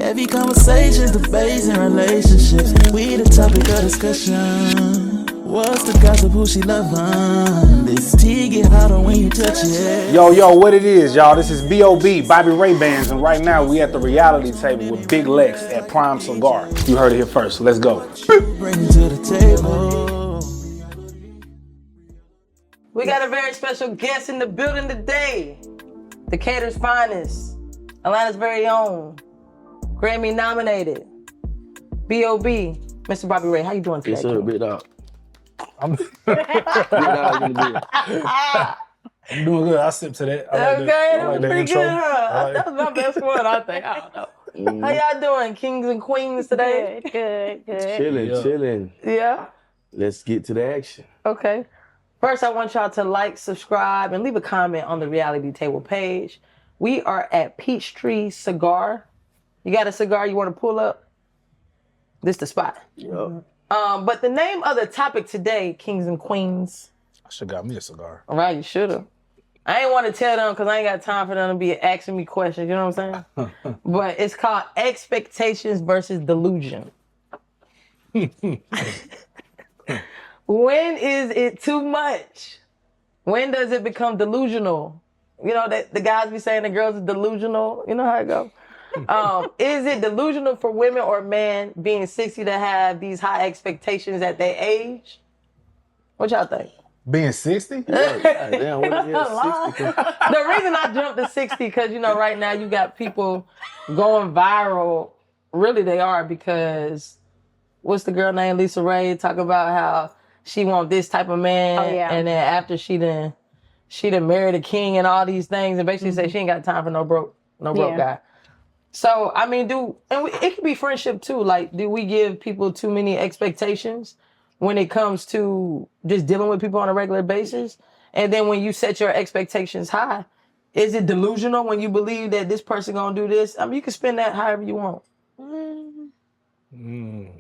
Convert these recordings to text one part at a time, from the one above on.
Heavy conversations, debates, and relationships. We the topic of discussion. What's the gossip, who she lovin'? This tea get hotter when you touch it. Yo, what it is, y'all? This is B.o.B, Bobby Ray Bands, and right now we at the reality table with Big Lex at Prime Cigar. You heard it here first, so let's go. Bring it to the table. We got a very special guest in the building today. Decatur's finest, Atlanta's very own, Grammy-nominated, B.o.B, Mr. Bobby Ray. How you doing today? Yes, sir, big dog. I'm Big dog in the building. I'm doing good. I sip to that. That was the pretty intro. good, huh? That was my best one, I think. I don't know. How y'all doing, kings and queens today? Good. Chilling. Yeah? Let's get to the action. Okay. First, I want y'all to like, subscribe, and leave a comment on the Reality Table page. We are at Peachtree Cigar. You got a cigar you want to pull up? This the spot. Yep. But the name of the topic today, kings and queens. I should got me a cigar. All right, you should have. I ain't want to tell them because I ain't got time for them to be asking me questions. You know what I'm saying? But it's called expectations versus delusion. When is it too much? When does it become delusional? You know, that the guys be saying the girls are delusional. You know how it go? Is it delusional for women or men being 60 to have these high expectations at their age? What y'all think? Being 60? Damn, what the hell, 60? The reason I jumped to 60 because, you know, right now you got people going viral. Really, they are because what's the girl named Lisa Ray talk about how she want this type of man, and then after she done married a king and all these things, and basically say she ain't got time for no broke guy. So I mean, it could be friendship too. Like, do we give people too many expectations when it comes to just dealing with people on a regular basis? And then when you set your expectations high, is it delusional when you believe that this person gonna do this? I mean, you can spend that however you want.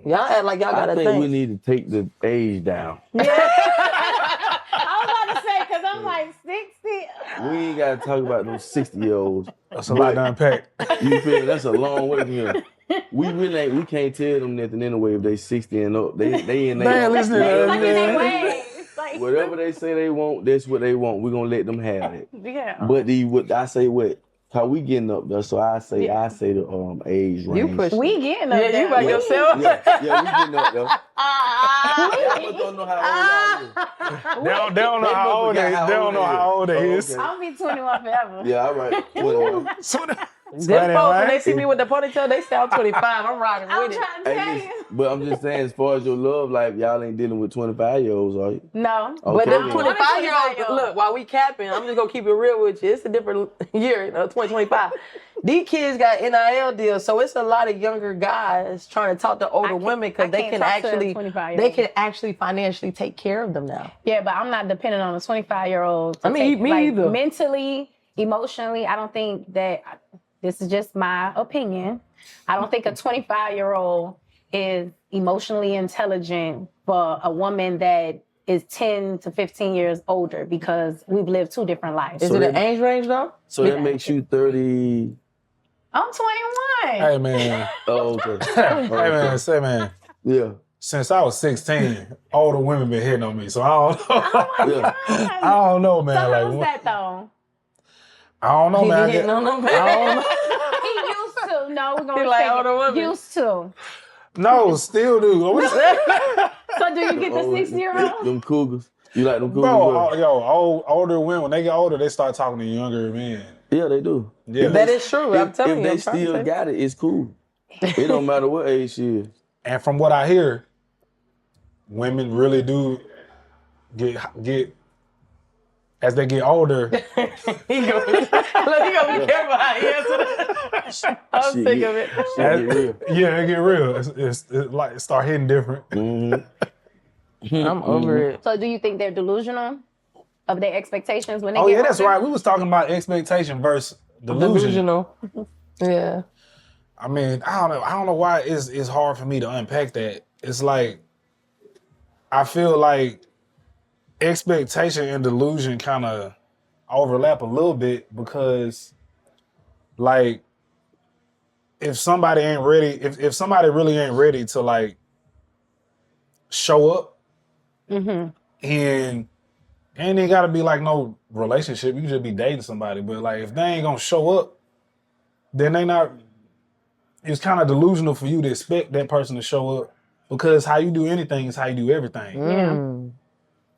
Y'all act like y'all got I a think thing. we need to take the age down. I was about to say, because I'm like 60. We ain't got to talk about those 60-year-olds. That's a lot to unpack. You feel me? That's a long way from here. We really ain't, we can't tell them nothing anyway if they 60 and up. They in Man, listen to that. Like in their way. It's like, whatever they say they want, that's what they want. We're gonna let them have it. yeah. But how we getting up there? So I say the age range. You push. We getting up there. You by yourself. Yeah, we getting up there. Y'all don't know how old I is. They don't know how old they is. They don't know how old they is. Okay. I'll be 21 forever. Yeah, all right. 21. Them folks, when they see me with the ponytail, they say I'm 25. I'm rocking I'm with it. trying to tell you. But I'm just saying, as far as your love life, y'all ain't dealing with 25-year-olds, are you? No. But them then. 25-year-olds, look, while we capping, I'm just going to keep it real with you. It's a different year, 2025. These kids got NIL deals, so it's a lot of younger guys trying to talk to older women because they can actually financially take care of them now. Yeah, but I'm not dependent on a 25-year-old. I mean, me either. Mentally, emotionally, I don't think that, this is just my opinion, I don't think a 25-year-old is emotionally intelligent for a woman that is 10 to 15 years older because we've lived two different lives. Is it an age range though? So that makes you 30. I'm 21. Hey, man. Oh, okay. Hey, man. Say, man. Yeah. Since I was 16, older women been hitting on me, so I don't know. Yeah. I don't know, man. So like, how's that though? I don't know, He man. hitting on them, I don't know. He used to. No, we're He gonna like say older women. used to. No, still do. So do you get the 60-year-old? Them cougars. You like them cougars? Bro, older women, when they get older, they start talking to younger men. Yeah, they do. Yeah. That is true. I'm telling you. If they I'm trying to still say. got it, it's cool. It don't matter what age she is. And from what I hear, women really do get as they get older. He gonna be careful how he answer that. I'm sick of it. Shit get real. Yeah, it get real. It's like it start hitting different. I'm over it. So do you think they're delusional of their expectations when they Oh get yeah, that's older? right. We was talking about expectation versus delusion. Delusional. Yeah. I mean, I don't know why it's hard for me to unpack that. It's like I feel like expectation and delusion kind of overlap a little bit because, like, if somebody ain't ready, if somebody really ain't ready to like show up, and ain't gotta be like no relationship. You can just be dating somebody, but like if they ain't gonna show up, then they not. It's kind of delusional for you to expect that person to show up because how you do anything is how you do everything.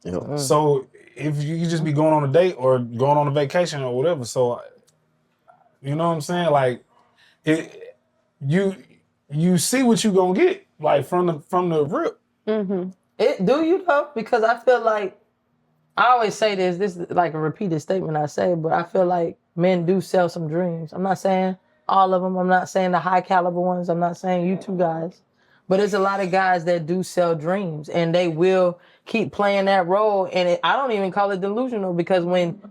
Yeah. So if you just be going on a date or going on a vacation or whatever, so you know what I'm saying? Like you see what you gonna get like from the rip. Do you though? Because I feel like I always say this is like a repeated statement I say, but I feel like men do sell some dreams. I'm not saying all of them. I'm not saying the high caliber ones. I'm not saying you two guys. But there's a lot of guys that do sell dreams and they will keep playing that role. And I don't even call it delusional because when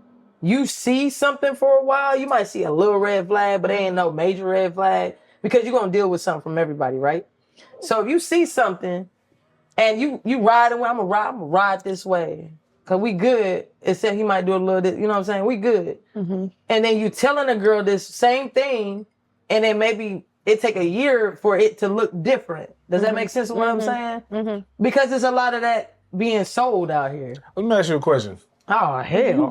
you see something for a while, you might see a little red flag, but there ain't no major red flag because you're going to deal with something from everybody, right? So if you see something and you riding, I'm going to ride this way. Cause we good, except he might do a little bit, you know what I'm saying? We good. And then you telling a girl this same thing, and then maybe it take a year for it to look different. Does that make sense of what I'm saying? Because there's a lot of that being sold out here. Let me ask you a question. Oh, hell.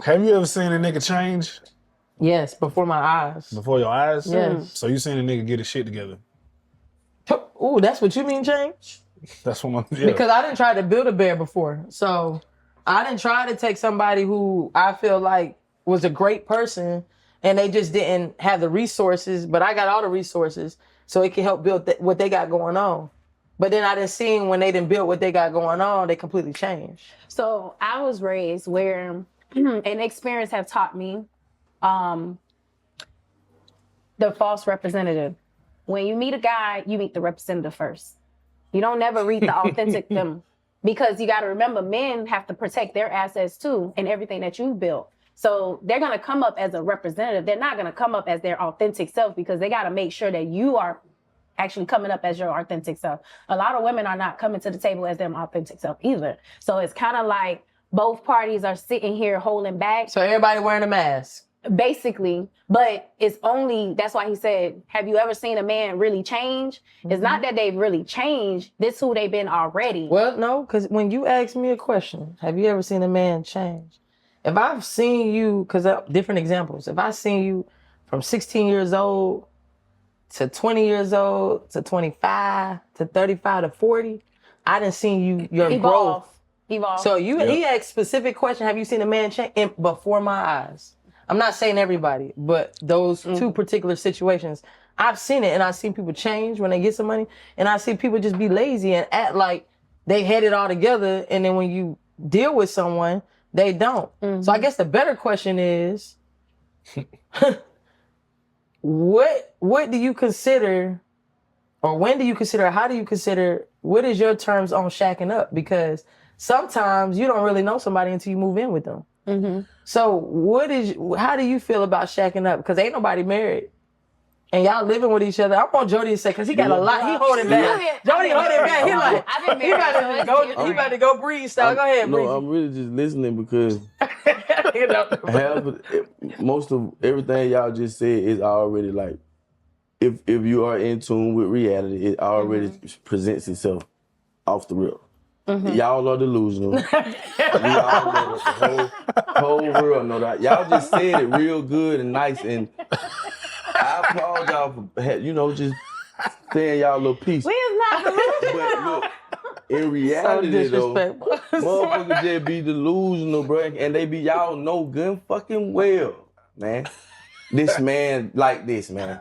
Have you ever seen a nigga change? Yes, before my eyes. Before your eyes? Yes. So you seen a nigga get his shit together? Ooh, that's what you mean change? That's what I'm... Because I didn't try to build a bear before. So I didn't try to take somebody who I feel like was a great person and they just didn't have the resources, but I got all the resources so it can help build what they got going on. But then I didn't see when they didn't build what they got going on, they completely changed. So I was raised where an experience have taught me the false representative. When you meet a guy, you meet the representative first. You don't never read the authentic them because you got to remember men have to protect their assets too and everything that you've built. So they're going to come up as a representative. They're not going to come up as their authentic self because they got to make sure that you are actually coming up as your authentic self. A lot of women are not coming to the table as their authentic self either. So it's kind of like both parties are sitting here holding back. So everybody wearing a mask. Basically, but it's only, that's why he said, have you ever seen a man really change? It's not that they've really changed. This is who they've been already. Well, no, because when you ask me a question, have you ever seen a man change? If I've seen you, because different examples, if I've seen you from 16 years old to 20 years old to 25 to 35 to 40, I done seen you, your growth. Evolve. So he asked specific question, have you seen a man change before my eyes? I'm not saying everybody, but those two particular situations, I've seen it and I've seen people change when they get some money and I see people just be lazy and act like they had it all together and then when you deal with someone, they don't. So I guess the better question is, what do you consider or when do you consider, how do you consider, what is your terms on shacking up? Because sometimes you don't really know somebody until you move in with them. So how do you feel about shacking up? Because ain't nobody married. And y'all living with each other. I want Jody to say, because he got a lot. He holding back. Jody holding back. He like, he about to go Breeze style. Go ahead, Breeze. No, I'm really just listening because most of everything y'all just said is already like, if you are in tune with reality, it already presents itself off the rip. Y'all are delusional. We all know that. The whole world know that. Y'all just said it real good and nice, and I applaud y'all for just saying y'all little piece. We is not delusional. But look, in reality though, motherfuckers just be delusional, bro, and they be y'all know good fucking well, man. This man like this, man.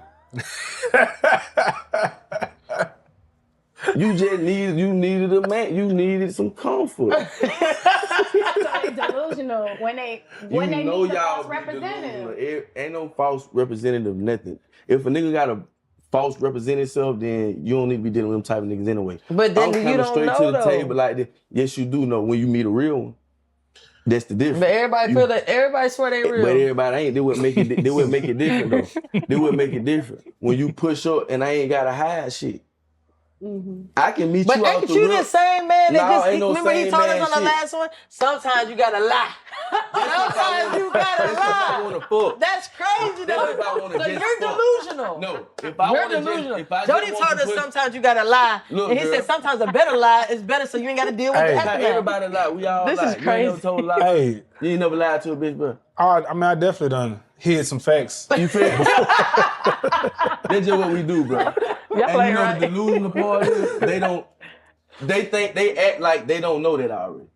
You just needed a man. You needed some comfort. So they delusional when they meet the false representative. Ain't no false representative, nothing. If a nigga got a false representative, then you don't need to be dealing with them type of niggas anyway. But then you don't straight know to the though. table like this. Yes, you do know when you meet a real one. That's the difference. But everybody feel that everybody swear they real. But everybody ain't. They would make it. They would make it different though. They would make it different when you push up and I ain't gotta hide shit. I can meet But you out ain't the you real. the same man that No, just ain't no remember he same told us man on the shit. last one? Sometimes you gotta lie. Sometimes you gotta That's if I lie. want to fuck. That's crazy That's though. if I want to So just you're fuck. delusional. No, if I You're want to delusional. just, if I Jody just told want us to put, sometimes you gotta lie. Look, And he girl. said sometimes a better lie is better so you ain't gotta deal with the Hey. aftermath. everybody lie. We all This lie. is You ain't crazy. never told a lie. Hey, You ain't never lied to a bitch, bro. I mean, I definitely done hid some facts. You feel me? That's just what we do, bro. Y'all And you ain't know right. the delusional part is they act like they don't know that already.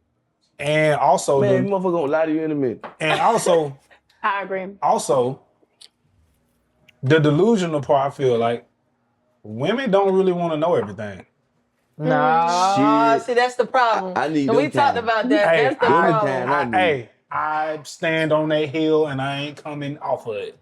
And also, Man, motherfucker gonna lie to you in a minute. and also, I agree. the delusional part, I feel like women don't really want to know everything. No, Shit. see that's the problem. I need And we them talked kind. about that. Hey, That's the them the problem. kind. I stand on that hill and I ain't coming off of it.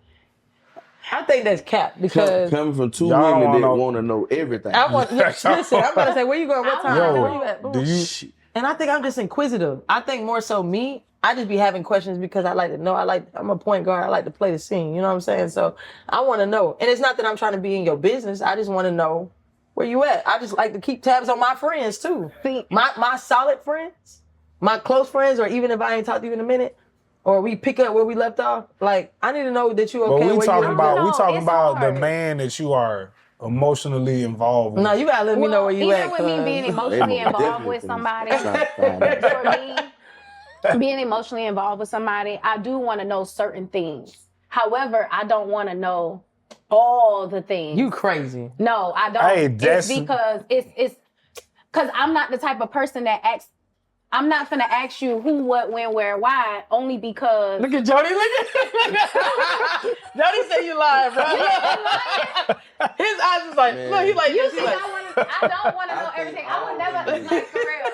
I think that's cap because Coming from two Y'all don't women that wanna know. want to know everything. I want listen. I'm about to say where you going? What time? Yo, Where you at? Boom. do you? Shit. And I think I'm just inquisitive. I think more so me. I just be having questions because I like to know. I'm a point guard. I like to play the scene. You know what I'm saying? So I want to know. And it's not that I'm trying to be in your business. I just want to know where you at. I just like to keep tabs on my friends too. My solid friends, my close friends, or even if I ain't talked to you in a minute, or we pick up where we left off. Like I need to know that you okay. But we talking No, it's about the hard. man that you are emotionally involved with. No, you gotta let me know where you even at. with me being emotionally involved with somebody, for me, being emotionally involved with somebody, I do want to know certain things. However, I don't want to know all the things. You crazy. No, I don't. Hey, it's because it's because I'm not the type of person that asks. I'm not gonna ask you who, what, when, where, why, only because. Look at Jody. Jody said you lying, bro. His eyes is like, Man. look, he's like, You this, think he's like, I don't want to know I think everything. I would all never, women- like, for real.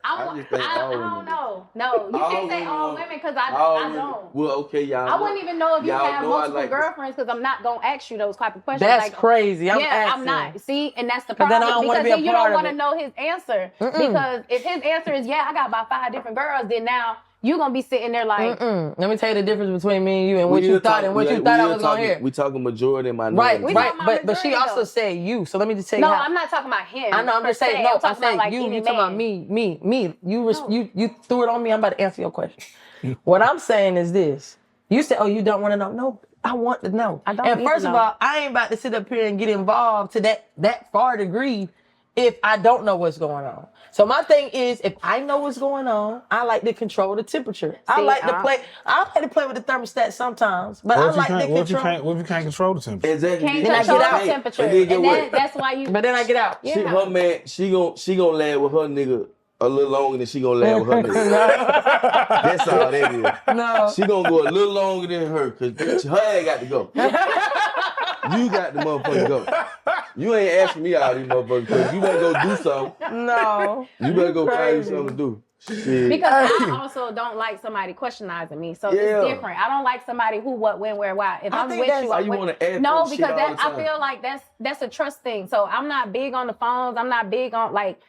I just think all don't women. know. No, you can't say all women because I don't. Well, okay, y'all. I wouldn't even know if you y'all have know I multiple like girlfriends because I'm not gonna ask you those type of questions. that's like, crazy. I'm yeah, asking. I'm not. See, and that's the But problem then I don't wanna because be a then you part don't of want to it. know his answer because if his answer is yeah, I got about 5 different girls, then now you're gonna be sitting there like, Let me tell you the difference between me and you and what you thought and what you thought I was gonna hear. We talking majority and minority. Right, We right. talking about But she majority, also though. said you. So let me just tell you no, how. I'm not talking about him. I know. I'm per just saying. se. No, I'm I talking said about like you. any You talking about man. me. No. You threw it on me. I'm about to answer your question. What I'm saying is this. You said, oh, you don't want to know. No, I want to know. I don't And need first to of know. all, I ain't about to sit up here and get involved to that far degree if I don't know what's going on. So my thing is, if I know what's going on, I like to control the temperature. I like to play with the thermostat sometimes, but I like to control. What if you can't control the temperature? Exactly. Can't Then I control get out. the temperature, And then get and what? that's why you. But then I get out. She, her man, she gonna last with her nigga a little longer than she gonna last with her nigga. That's all that is. No. She gonna go a little longer than her because her ass got to go. You got the motherfucker go. You ain't asking me all these motherfuckers because you better go do something. No. You better go find you Crazy. something to do. Shit. Because I also don't like somebody questionizing me, so Yeah. it's different. I don't like somebody who, what, when, where, why. If I I'm think with that's you, why I'm you with- wanna add no, that shit because all the I time. feel like that's a trust thing. So I'm not big on the phones. I'm not big on like.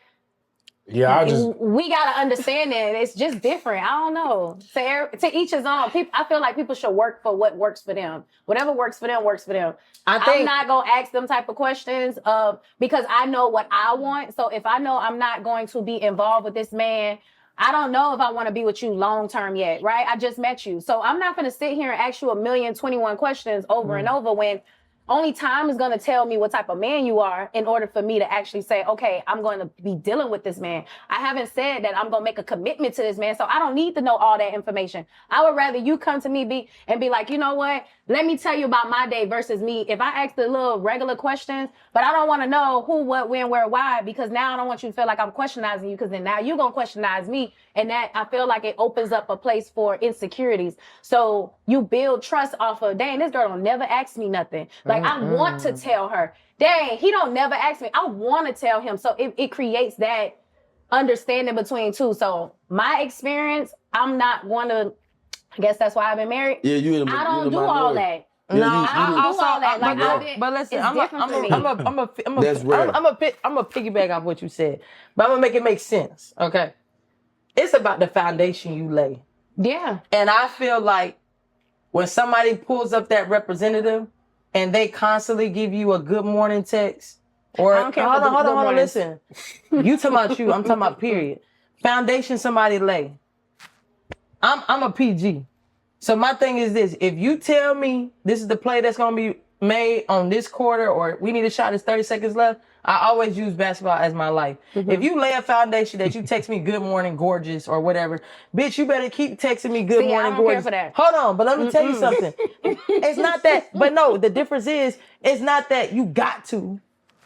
Yeah, We gotta understand that it's just different. I don't know. To each his own. I feel like people should work for what works for them. Whatever works for them works for them. I'm not gonna ask them type of questions because I know what I want. So if I know I'm not going to be involved with this man, I don't know if I want to be with you long term yet, right? I just met you, so I'm not gonna sit here and ask you 1,021 questions over and over when. Only time is going to tell me what type of man you are in order for me to actually say, okay, I'm going to be dealing with this man. I haven't said that I'm going to make a commitment to this man, so I don't need to know all that information. I would rather you come to me be like, you know what? Let me tell you about my day versus me. If I ask the little regular questions, but I don't want to know who, what, when, where, why, because now I don't want you to feel like I'm questionizing you because then now you're going to questionize me. And that I feel like it opens up a place for insecurities. So you build trust off of, dang, this girl don't never ask me nothing. Like I want to tell her, dang, he don't never ask me. I want to tell him. So it creates that understanding between two. So my experience, I'm not going to, I guess that's why I've been married. Yeah, I don't do all that. Yeah, I don't do all that. Like, but listen, it's I'm different for me. That's rare. I'm a piggyback off what you said, but I'm gonna make it make sense. Okay, it's about the foundation you lay, Yeah. and I feel like when somebody pulls up that representative and they constantly give you a good morning text, Or I don't care hold for on, good morning. listen. You talking about you, I'm talking about period. Foundation somebody lay. I'm a PG. So my thing is this, if you tell me this is the play that's gonna be made on this quarter or we need a shot, it's 30 seconds left, I always use basketball as my life. If you lay a foundation that you text me good morning gorgeous or whatever, bitch, you better keep texting me good See, morning I don't gorgeous. care for that. Hold on, but let me tell you something. It's not that, but no, the difference is, it's not that you got to,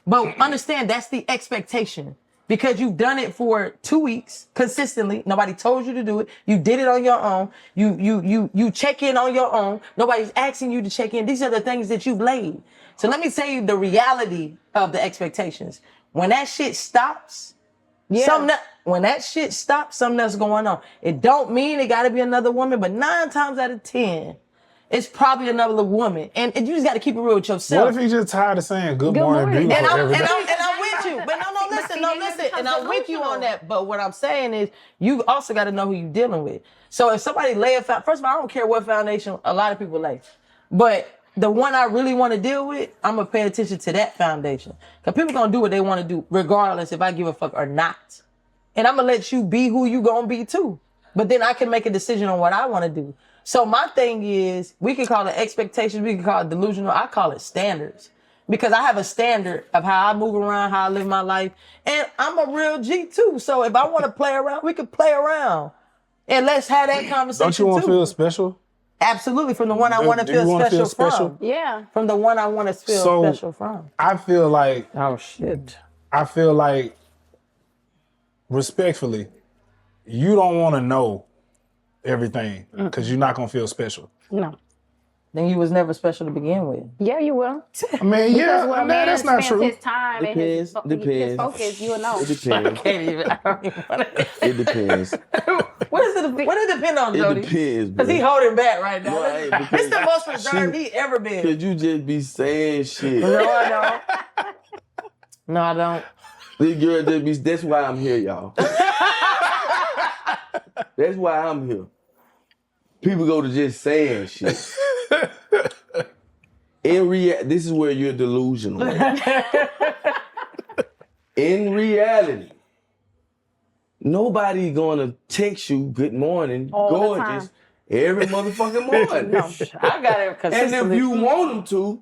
but understand that's the expectation. Because you've done it for 2 weeks consistently. Nobody told you to do it. You did it on your own. You check in on your own. Nobody's asking you to check in. These are the things that you've laid. So let me tell you the reality of the expectations. When that shit stops, when that shit stops, something else going on. It don't mean it got to be another woman, but 9 times out of 10, it's probably another woman. And you just got to keep it real with yourself. What if he's just tired of saying good morning, morning. beautiful And every day? I'm with you. But listen. And I'm with you on that. But what I'm saying is, you also got to know who you're dealing with. So if somebody lay a foundation, first of all, I don't care what foundation a lot of people lay. But the one I really want to deal with, I'm going to pay attention to that foundation. Because people going to do what they want to do, regardless if I give a fuck or not. And I'm going to let you be who you going to be too. But then I can make a decision on what I want to do. So my thing is, we can call it expectations, we can call it delusional, I call it standards. Because I have a standard of how I move around, how I live my life. And I'm a real G too. So if I want to play around, we can play around. And let's have that conversation. Don't you want to too. feel special? Absolutely. From the one I want to feel special from. Yeah. From the one I want to feel special from. I feel like, Oh, shit. respectfully, you don't want to know everything because you're not going to feel special. No. Then you was never special to begin with. Yeah, you will. I mean, Because when a man that's not spends true. his time and his Depends. focus, you will know. It depends. I don't even want to. It depends. What does it depend on, It Jody? depends, Because bro. he holding back right now. Right, It's because the most reserved he ever been. Could you just be saying shit? No, I don't. No, I don't. This girl just be, that's why I'm here, y'all. That's why I'm here. People go to just saying shit. This is where you're delusional. In reality, nobody gonna text you good morning, All the gorgeous, time. every motherfucking morning. No, I got it And consistently. if you want them to,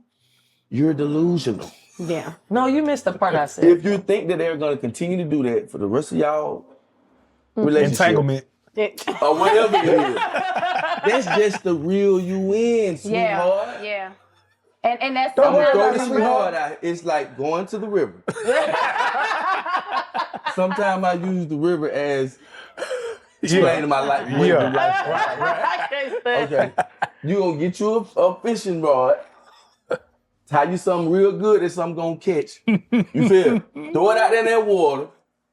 you're delusional. Yeah. No, you missed the part I said. If you think that they're gonna continue to do that for the rest of y'all relationship, Entanglement. or whatever it is, that's just the real you in, sweetheart. Yeah. And that's I'm gonna throw sometimes this sweetheart out. It's like going to the river. Sometimes I use the river as explaining my life. Yeah. I can't say Okay. You gonna get you a fishing rod, tie you something real good that something gonna catch. You feel? Throw it out in that water.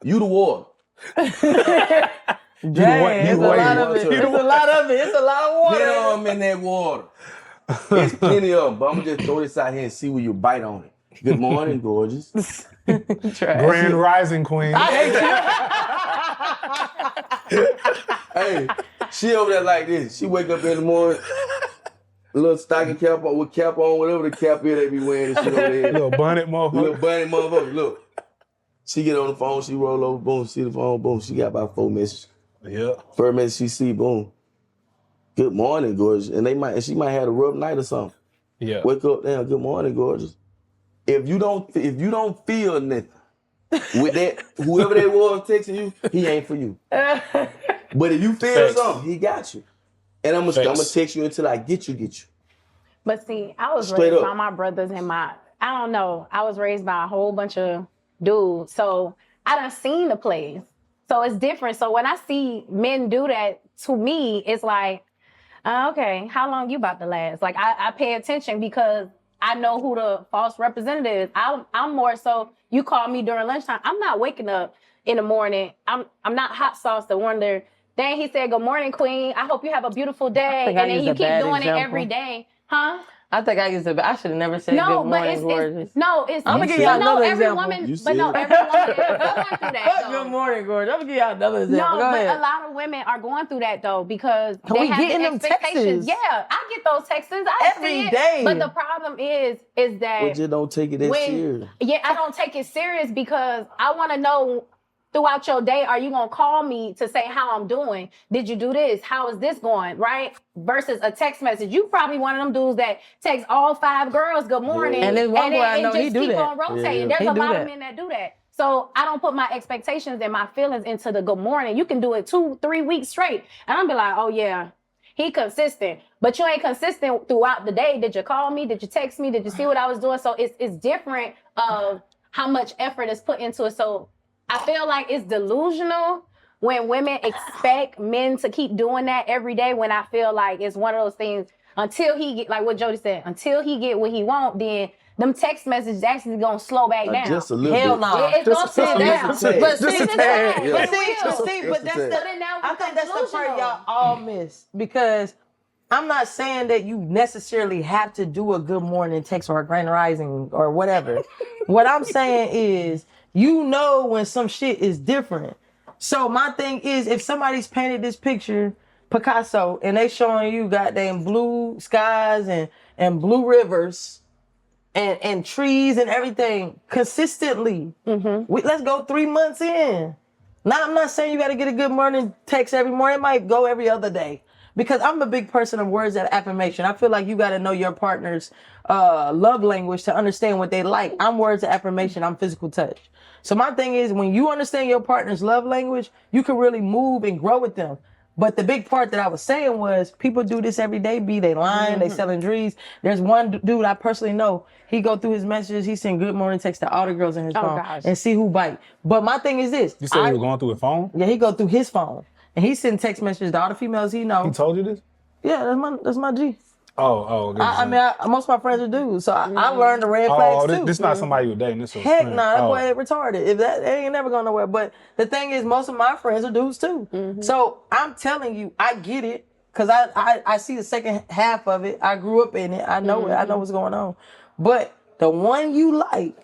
You the water. Dang, it's a lot of it. It's a lot of it. It's a lot of water. Get them in that water. There's plenty of them, but I'm gonna just throw this out here and see where you bite on it. Good morning, gorgeous. Grand Rising Queen. Hey, she over there like this. She wake up in the morning, little stocking cap on, with cap on, whatever the cap is they be wearing. And shit over there. Little bonnet motherfucker. Little bunny motherfucker. Look, she get on the phone. She roll over. Boom. See the phone. Boom. She got about 4 messages. Yeah. First message she see. Boom. Good morning, gorgeous. And she might have a rough night or something. Yeah. Wake up, damn. Good morning, gorgeous. If you don't feel nothing with that, whoever that was texting you, he ain't for you. But if you feel Facts. something, he got you. And I'm gonna text you until I get you. But see, I was Straight raised up. by my brothers and I don't know, I was raised by a whole bunch of dudes. So I done seen the plays. So it's different. So when I see men do that, to me, it's like, okay, how long you about to last? Like I pay attention because I know who the false representative is. I'm more so, you call me during lunchtime. I'm not waking up in the morning. I'm not hot sauce to wonder, dang, he said, good morning, queen. I hope you have a beautiful day. think I And then used you a keep bad doing it example. every day. Huh? I think I should have never said No, good but morning, it's gorgeous. I'm gonna give y'all another every example. woman, You but no, said- every woman is going through that. Fuck though. good morning, gorgeous. I'm gonna give y'all another example. No, Go but ahead. a lot of women are going through that though because We they have getting the them expectations. texts. Yeah, I get those texts. I Every see it. day. But the problem problem is that But you don't take it that serious. Yeah, I don't take it serious because I want to know throughout your day, are you going to call me to say how I'm doing? Did you do this? How is this going? Right? Versus a text message. You probably one of them dudes that text all 5 girls good morning. And there's one boy I know, he do keep that. on rotating. Yeah. There's a lot of men that do that. So I don't put my expectations and my feelings into the good morning. You can do it 2-3 weeks straight. And I'll be like, oh yeah, he consistent. But you ain't consistent throughout the day. Did you call me? Did you text me? Did you see what I was doing? So it's different of how much effort is put into it. So I feel like it's delusional when women expect men to keep doing that every day, when I feel like it's one of those things until he get, like what Jody said, until he get what he want, then them text messages actually gonna slow back down. Just a little Hell bit. no. It's gonna slow down. But see, But that's I I think that's the part y'all all miss, because I'm not saying that you necessarily have to do a good morning text or a grand rising or whatever. What I'm saying is, you know when some shit is different. So my thing is, if somebody's painted this picture, Picasso, and they showing you goddamn blue skies and blue rivers and trees and everything consistently, let's go 3 months in. Now, I'm not saying you got to get a good morning text every morning. It might go every other day. Because I'm a big person of words of affirmation. I feel like you got to know your partner's love language to understand what they like. I'm words of affirmation. I'm physical touch. So my thing is, when you understand your partner's love language, you can really move and grow with them. But the big part that I was saying was, people do this every day. They lying, they selling dreams. There's one dude I personally know. He go through his messages. He send good morning text to all the girls in his phone and see who bite. But my thing is this. You said he was going through his phone? Yeah, he go through his phone. And he send text messages to all the females he know. He told you this? Yeah, that's my G. Okay. I mean, most of my friends are dudes, so I learned the red flags too. This not somebody you dating. This Heck no, that boy retarded. If that, they ain't never going nowhere. But the thing is, most of my friends are dudes too. So I'm telling you, I get it, because I see the second half of it. I grew up in it. I know it. I know what's going on. But the one you like,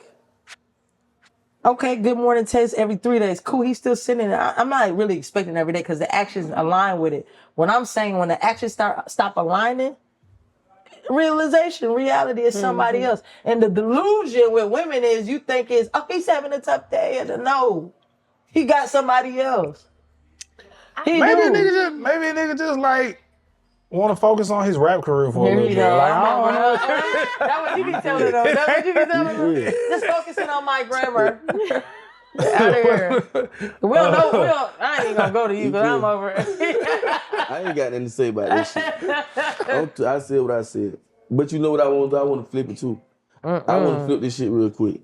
okay, good morning text every 3 days. Cool, he's still sending it. I'm not really expecting every day because the actions align with it. What I'm saying, when the actions stop aligning, reality is somebody else. And the delusion with women is, you think is, oh, he's having a tough day. And no, he got somebody else. Maybe a nigga just like want to focus on his rap career for a little bit. Like, That's what you be telling them. That's what you be telling them. Just focusing on my grammar. Out of here. We don't know. I ain't even gonna go to you because I'm over it. I ain't got nothing to say about this shit. I said what I said. But you know what I want? I want to flip it too. I want to flip this shit real quick.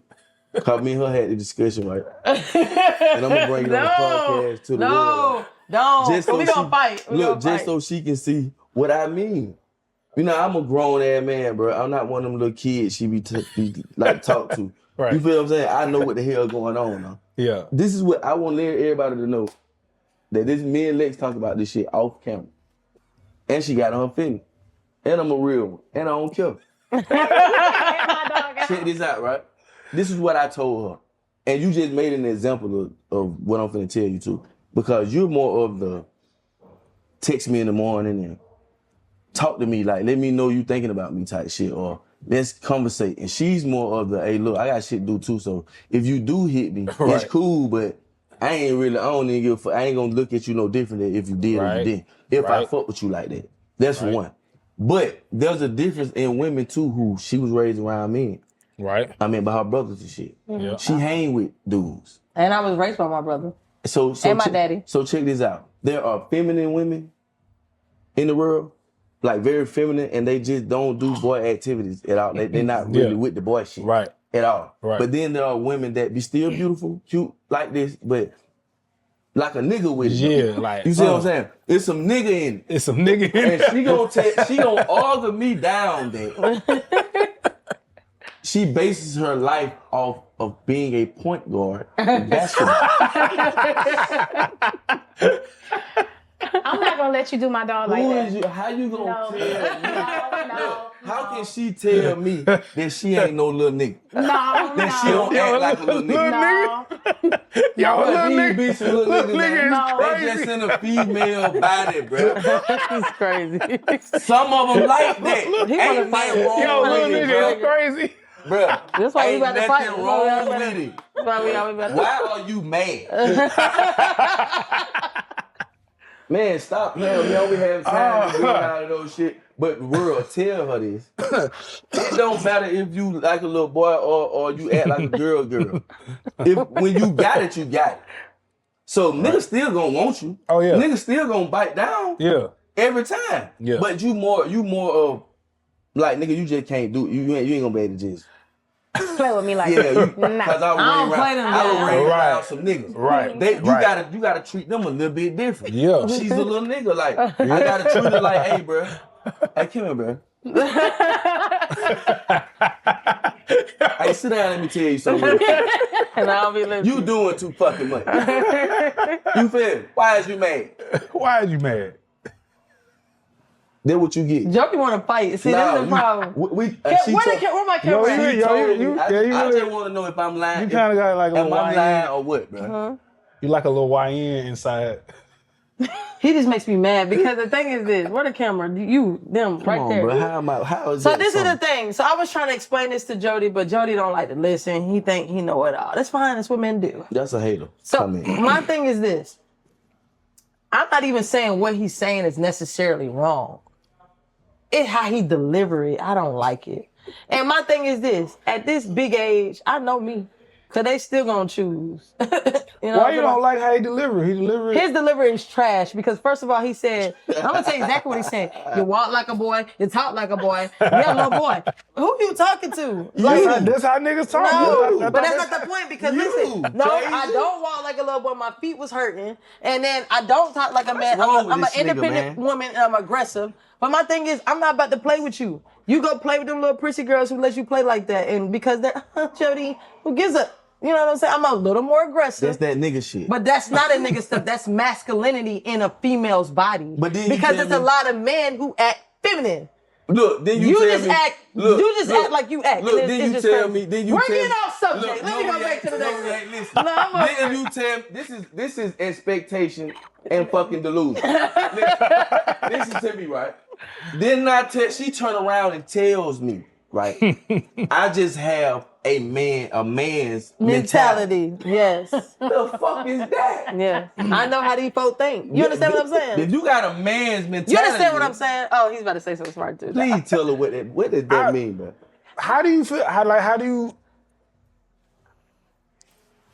Cause me and her had the discussion, right? And I'm gonna bring it on the podcast to the world. Don't. So we gonna fight. Just so she can see what I mean. You know, I'm a grown ass man, bro. I'm not one of them little kids she be talk to. Right. You feel what I'm saying? I know what the hell going on now. Yeah. This is what I want everybody to know. That this me and Lex talk about this shit off camera. And she got on her feeling. And I'm a real one. And I don't care. Check this out, right? This is what I told her. And you just made an example of what I'm finna tell you too. Because you're more of the text me in the morning and talk to me, like, let me know you thinking about me type shit, or let's conversate. And she's more of the, hey, look, I got shit to do too, so if you do hit me, it's cool, but I don't even give a fuck. I ain't gonna look at you no different than if you did or you didn't. If I fuck with you like that. That's for one. But there's a difference in women too, who she was raised around men. Right. I mean, by her brothers and shit. Yeah. She hang with dudes. And I was raised by my brother. So and my daddy. So check this out. There are feminine women in the world, like very feminine, and they just don't do boy activities at all. They're not really with the boy shit. Right. At all. Right. But then there are women that be still beautiful, cute, like this, but like a nigga with it. Yeah, like you see what I'm saying? It's some nigga in it. It's some nigga in it. And she gonna argue me down that she bases her life off of being a point guard in basketball. I'm not gonna let you do my dog like that. How you gonna tell me? No. How can she tell me that she ain't no little nigga? No. That she don't act like a little nigga? No. Yo, little These nigga, bitches, little little niggas, nigga they is just crazy. in a female body, bro. He's crazy. Some of them like that. He wanna Ain't fight. nothing wrong Yo, little with it, nigga is bro. crazy. Bruh, That's why we ain't about to fight. nothing wrong with it. That's why we always about to Why are you mad? Man, stop playing. We don't have time to do all of those shit. But world, tell her this. It don't matter if you like a little boy or you act like a girl. When you got it, you got it. So niggas still gonna want you. Oh, yeah. Niggas still gonna bite down. Yeah. Every time. Yeah. But you more of like nigga, you just can't do it. You ain't gonna be able to just Play with me like yeah, that. because I don't play them was games. ring Right. around some niggas. Right. You gotta treat them a little bit different. Yeah. She's a little nigga. Like I gotta treat her like, hey, bro. Hey, come here, bro. Hey, sit down. Let me tell you something. and I'll be listening. You doing too fucking much. You feel me? Why is you mad? Why are you mad? Then what you get? Jody want to fight. See, that's the problem. Where my camera at? I just want to know if I'm lying. You kind of got like a Am little I YN. lying or what, bro? You like a little YN inside. He just makes me mad because the thing is this. Where the camera? You, them, right Come on, there. bro. How is So that this is the something? thing. So I was trying to explain this to Jody, but Jody don't like to listen. He think he know it all. That's fine. That's what men do. That's a hater. So Come in. my thing is this. I'm not even saying what he's saying is necessarily wrong. It's how he deliver it. I don't like it. And my thing is this. At this big age, I know me. Because they still going to choose. You know Why you don't like how he deliver? He deliver His delivery is trash because first of all, he said, I'm going to tell you exactly what he said. You walk like a boy, you talk like a boy, you're a little boy. Who you talking to? That's how niggas talk. No, I but thought that's not the point because You, listen, no, Jason. I don't walk like a little boy. My feet was hurting, and then I don't talk like a man. wrong with I'm an this nigga, independent man? woman, and I'm aggressive. But my thing is, I'm not about to play with you. You go play with them little prissy girls who let you play like that, and because they're Jody, who gives a, you know what I'm saying? I'm a little more aggressive. That's that nigga shit. But that's not a nigga stuff. That's masculinity in a female's body. But then you because tell there's a me- lot of men who act feminine. Look, then you You tell just me, act. Look, you just look, act like you act. Look, and then it's you just tell crazy. me. Then you We're tell getting me. off subject. Look, Let me go no, back to the next no, one. listen. No, I'm Then you tell me this is expectation and fucking delusion. Listen to me, right? Then she turn around and tells me, right? I just have a man's mentality. Mentality. Yes. The fuck is that? Yeah. I know how these folks think. You understand what I'm saying? If you got a man's mentality, You understand what I'm saying? Oh, he's about to say something smart too. Please tell her what does that mean, bro? How do you feel? How do you?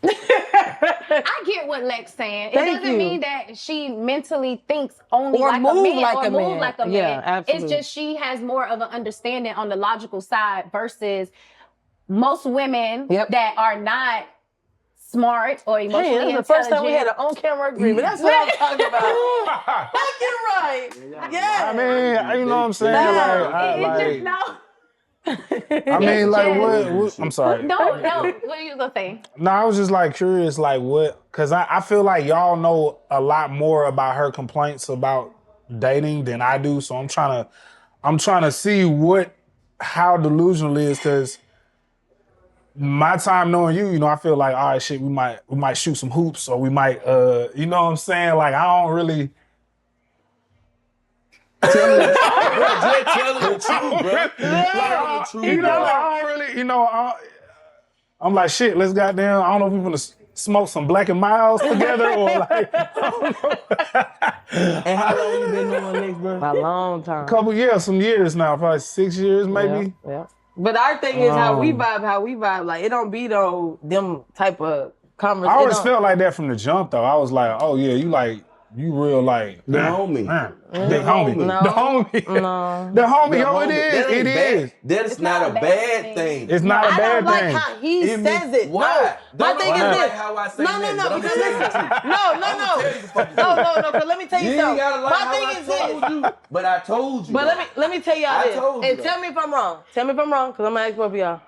I get what Lex saying. It Thank doesn't you. mean that she mentally thinks only Or like move a man like or a move man. like a man. Yeah, absolutely. It's just she has more of an understanding on the logical side versus most women Yep. that are not smart or Hey, emotionally this is the intelligent. first time we had an on-camera agreement. That's what I'm talking about. Fuck you right. Yeah. I mean, you know what I'm saying? It just no. I mean, like, what? I'm sorry. No. What are you gonna say? No, I was just like curious, like what? Because I feel like y'all know a lot more about her complaints about dating than I do. So I'm trying to see how delusional it is. Because my time knowing you, you know, I feel like, all right, shit, we might shoot some hoops, or we might, you know what I'm saying? Like, I don't really. Just tell her the truth, bro. Tell her the truth, You know, bro. I don't really, you know, I'm like, shit, let's goddamn, I don't know if we're gonna smoke some Black and Miles together or like, I don't know. And how long you been knowing Lex, bro? A long time. Some years now, probably 6 years maybe. Yeah. But our thing is how we vibe. Like, it don't be them type of conversation. I always felt like that from the jump though. I was like, oh yeah, you real like The homie. Big homie. No. The homie. No. The homie, The yo, homie. That it ain't bad. is. That's not a bad thing. It's not a I bad don't like thing. how he It says mean- it. Why? No. My Don't thing is like this. how I say No, that, no, but I'm because telling you the listen. truth. No. Because let me tell you You ain't something. gotta like My how thing I is this. told you, but I told you. But let me tell y'all I this. told you And that. tell me if I'm wrong. Tell me if I'm wrong, because I'm gonna ask both of y'all.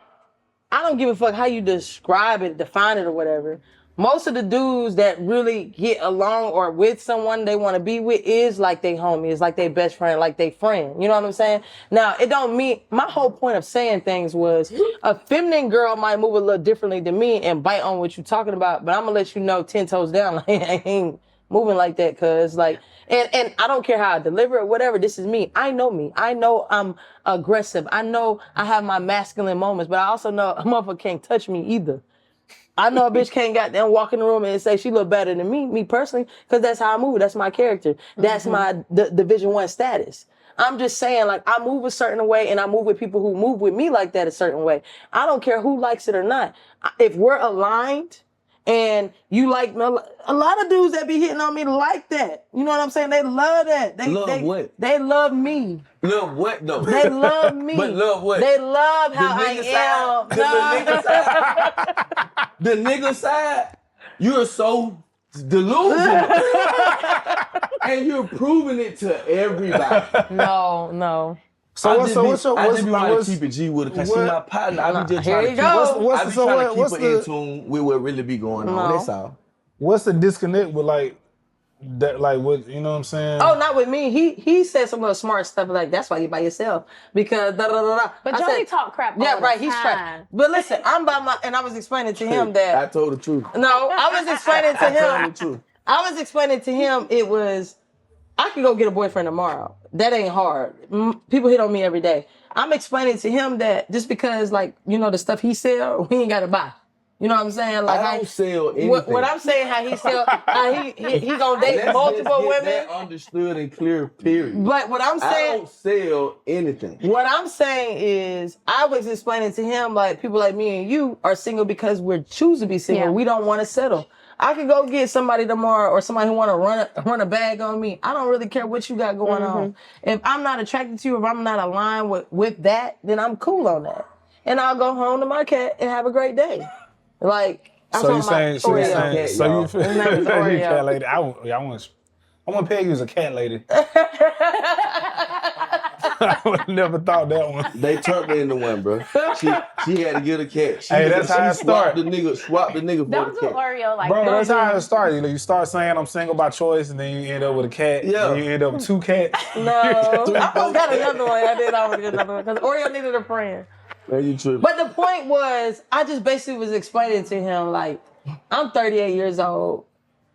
I don't give a fuck how you describe it, define it, or whatever. most of the dudes that really get along or with someone they want to be with is like they homie, is like their best friend, like they friend. You know what I'm saying? Now, it don't mean, my whole point of saying things was a feminine girl might move a little differently than me and bite on what you're talking about, but I'm going to let you know 10 toes down, like, I ain't moving like that, cuz, like, and I don't care how I deliver it, whatever, this is me. I know I'm aggressive. I know I have my masculine moments, but I also know a motherfucker can't touch me either. I know a bitch can't goddamn walk in the room and say she look better than me personally, because that's how I move. That's my character. That's my Division 1 status. I'm just saying, like, I move a certain way and I move with people who move with me like that a certain way. I don't care who likes it or not. If we're aligned and you like, a lot of dudes that be hitting on me like that. You know what I'm saying? They love that. Love what? They love me. Love what though? They love me. But love what? They love how I am. The nigga side, you're so delusional. And you're proving it to everybody. No. So I what's just be wanting what's to keep it G with her because she what- my partner. I be just Here trying you to go. I be trying to keep her the- in tune with what really be going on. No. That's all. what's the disconnect with like that? Like what, you know what I'm saying? Oh, not with me. He said some little smart stuff like, that's why you by yourself, because da da da da. But Jody talk crap all Yeah, the right. He's time. trash. But listen, I'm by my, and I was explaining to him that. I told the truth. No, I was explaining to I told him. the truth. I was explaining to him it was, I could go get a boyfriend tomorrow. That ain't hard. People hit on me every day. I'm explaining to him that just because, like, you know, the stuff he sell, we ain't got to buy. You know what I'm saying? Like, I don't sell anything. What I'm saying, how he sell, how he gonna date multiple women. That understood and clear, period. But what I'm I saying, don't sell anything. what I'm saying is, I was explaining to him, like, people like me and you are single because we're choose to be single. Yeah. We don't want to settle. I could go get somebody tomorrow or somebody who want to run a bag on me. I don't really care what you got going on. If I'm not attracted to you, if I'm not aligned with that, then I'm cool on that. And I'll go home to my cat and have a great day. Like, I'm So you talking saying, about so you Oreo. saying, so you feel His name is you Oreo. cat lady? I want to peg you as a cat lady. I would never thought that one. They turned her into one, bro. She had to get a cat. Hey, that's how it swapped start. the nigga for Don't the do cat. Oreo like Bro, that. that's how it starts. You start saying I'm single by choice, and then you end up with a cat. Yeah. And you end up with 2 cats. No, I almost got another one. I did almost get another one because Oreo needed a friend. Man, you tripping. But the point was, I just basically was explaining to him, like, I'm 38 years old.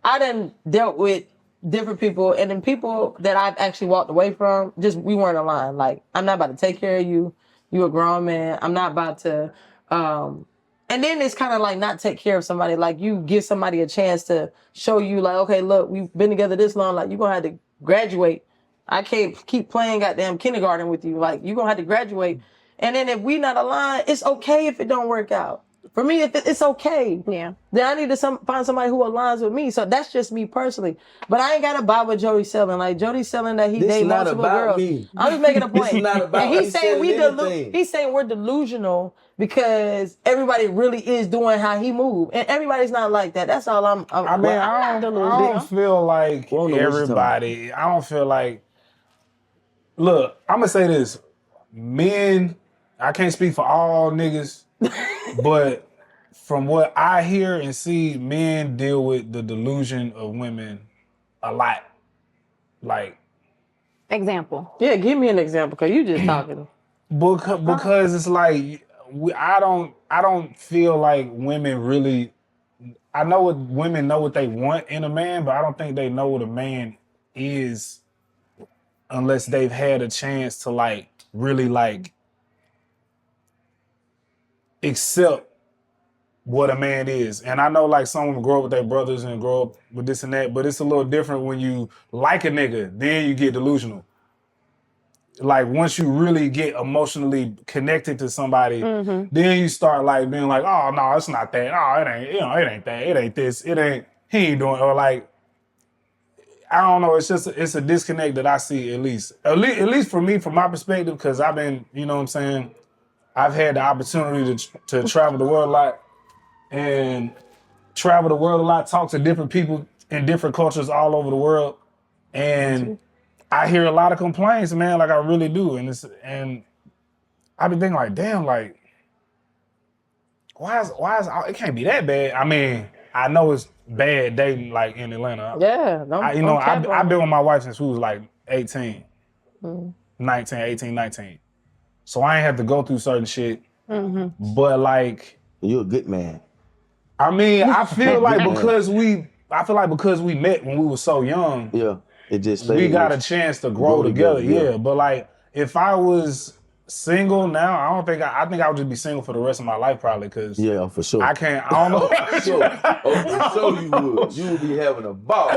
I done dealt with different people, and then people that I've actually walked away from, just we weren't aligned. Like, I'm not about to take care of you. You a grown man. I'm not about to. And then it's kind of like not take care of somebody. Like, you give somebody a chance to show you, like, okay, look, we've been together this long. Like, you're gonna have to graduate. I can't keep playing goddamn kindergarten with you. Like, you're gonna have to graduate. And then if we not aligned, it's okay if it don't work out. For me, if it's okay. Yeah. Then I need to find somebody who aligns with me. So that's just me personally. But I ain't got to buy what Jody's selling. Like, Jody's selling that he This date is not multiple about girls. me. I'm just making a point. This is not about and he's me saying selling anything. he's saying we're delusional because everybody really is doing how he moved. And everybody's not like that. That's all I'm I mean, I don't feel like We don't know what you're everybody. I don't feel like. Look, I'm gonna say this: men. I can't speak for all niggas, but from what I hear and see, men deal with the delusion of women a lot. Like, Example. Yeah, give me an example, because you just talking. because it's like I don't feel like women really. I know what women know what they want in a man, but I don't think they know what a man is unless they've had a chance to like really like accept what a man is. And I know like some of them grow up with their brothers and grow up with this and that, but it's a little different when you like a nigga, then you get delusional. Like once you really get emotionally connected to somebody, then you start like being like, oh no, it's not that. Oh, it ain't, it ain't that. It ain't this. It ain't, he ain't doing, or like, I don't know. It's just, it's a disconnect that I see at least for me, from my perspective, because I've been, you know what I'm saying? I've had the opportunity to travel the world a lot and talk to different people in different cultures all over the world. And I hear a lot of complaints, man, like I really do. And I've been thinking like, damn, like, why is it can't be that bad. I mean, I know it's bad dating like in Atlanta. Yeah, I've been with my wife since we was like 18, 19, 18, 19. So I ain't have to go through certain shit. But like, you're a good man. I mean, I feel like because we met when we were so young. Yeah, it just we got a chance to grow together. Yeah, but like if I was single now, I think I would just be single for the rest of my life probably because for sure. I don't know. So you would. You would be having a ball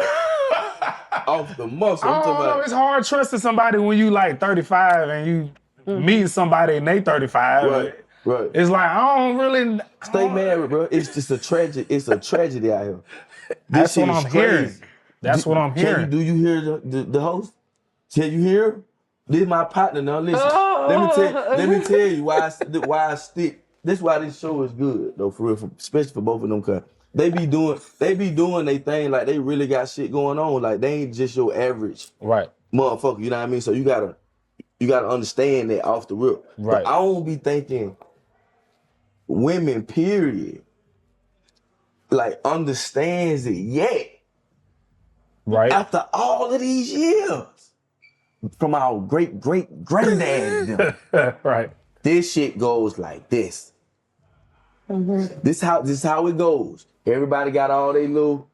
off the muscle. I don't know. It's hard trusting somebody when you like 35 and you meet somebody and they 35. Right. It's like I don't really stay married, bro. It's just a tragedy. It's a tragedy out here. That's what I'm hearing. That's what I'm hearing. Do you hear the host? Can you hear? This is my partner now. Listen, let me tell you why I stick. This is why this show is good though, for real, especially for both of them. Cause they be doing their thing like they really got shit going on. Like they ain't just your average motherfucker. You know what I mean? So you gotta understand that off the rip. Right. But I don't be thinking women, period, like understands it yet. Right. After all of these years. From our great granddad. Right. This shit goes like this. This is how it goes. Everybody got all their little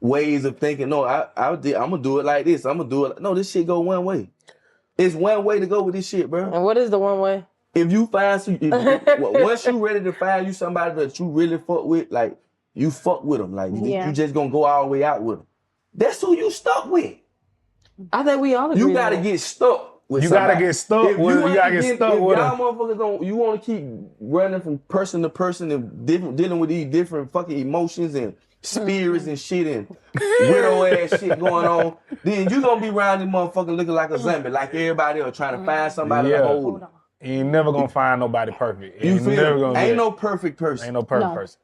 ways of thinking. No, I'm gonna do it like this. I'm gonna do it. No, this shit go one way. It's one way to go with this shit, bro. And what is the one way? If you find once you ready to find you somebody that you really fuck with, like you fuck with them, like you just gonna go all the way out with them. That's who you stuck with. I think we all agree. You gotta get stuck with somebody. Gotta get stuck with them. You gotta get stuck with them. Y'all motherfuckers you want to keep running from person to person and dealing with these different fucking emotions and spirits and shit and widow ass shit going on, then you gonna be around this motherfucker looking like a zombie, like everybody else trying to find somebody to hold. You ain't never gonna find nobody perfect. You feel me? Ain't no perfect person. Ain't no perfect person.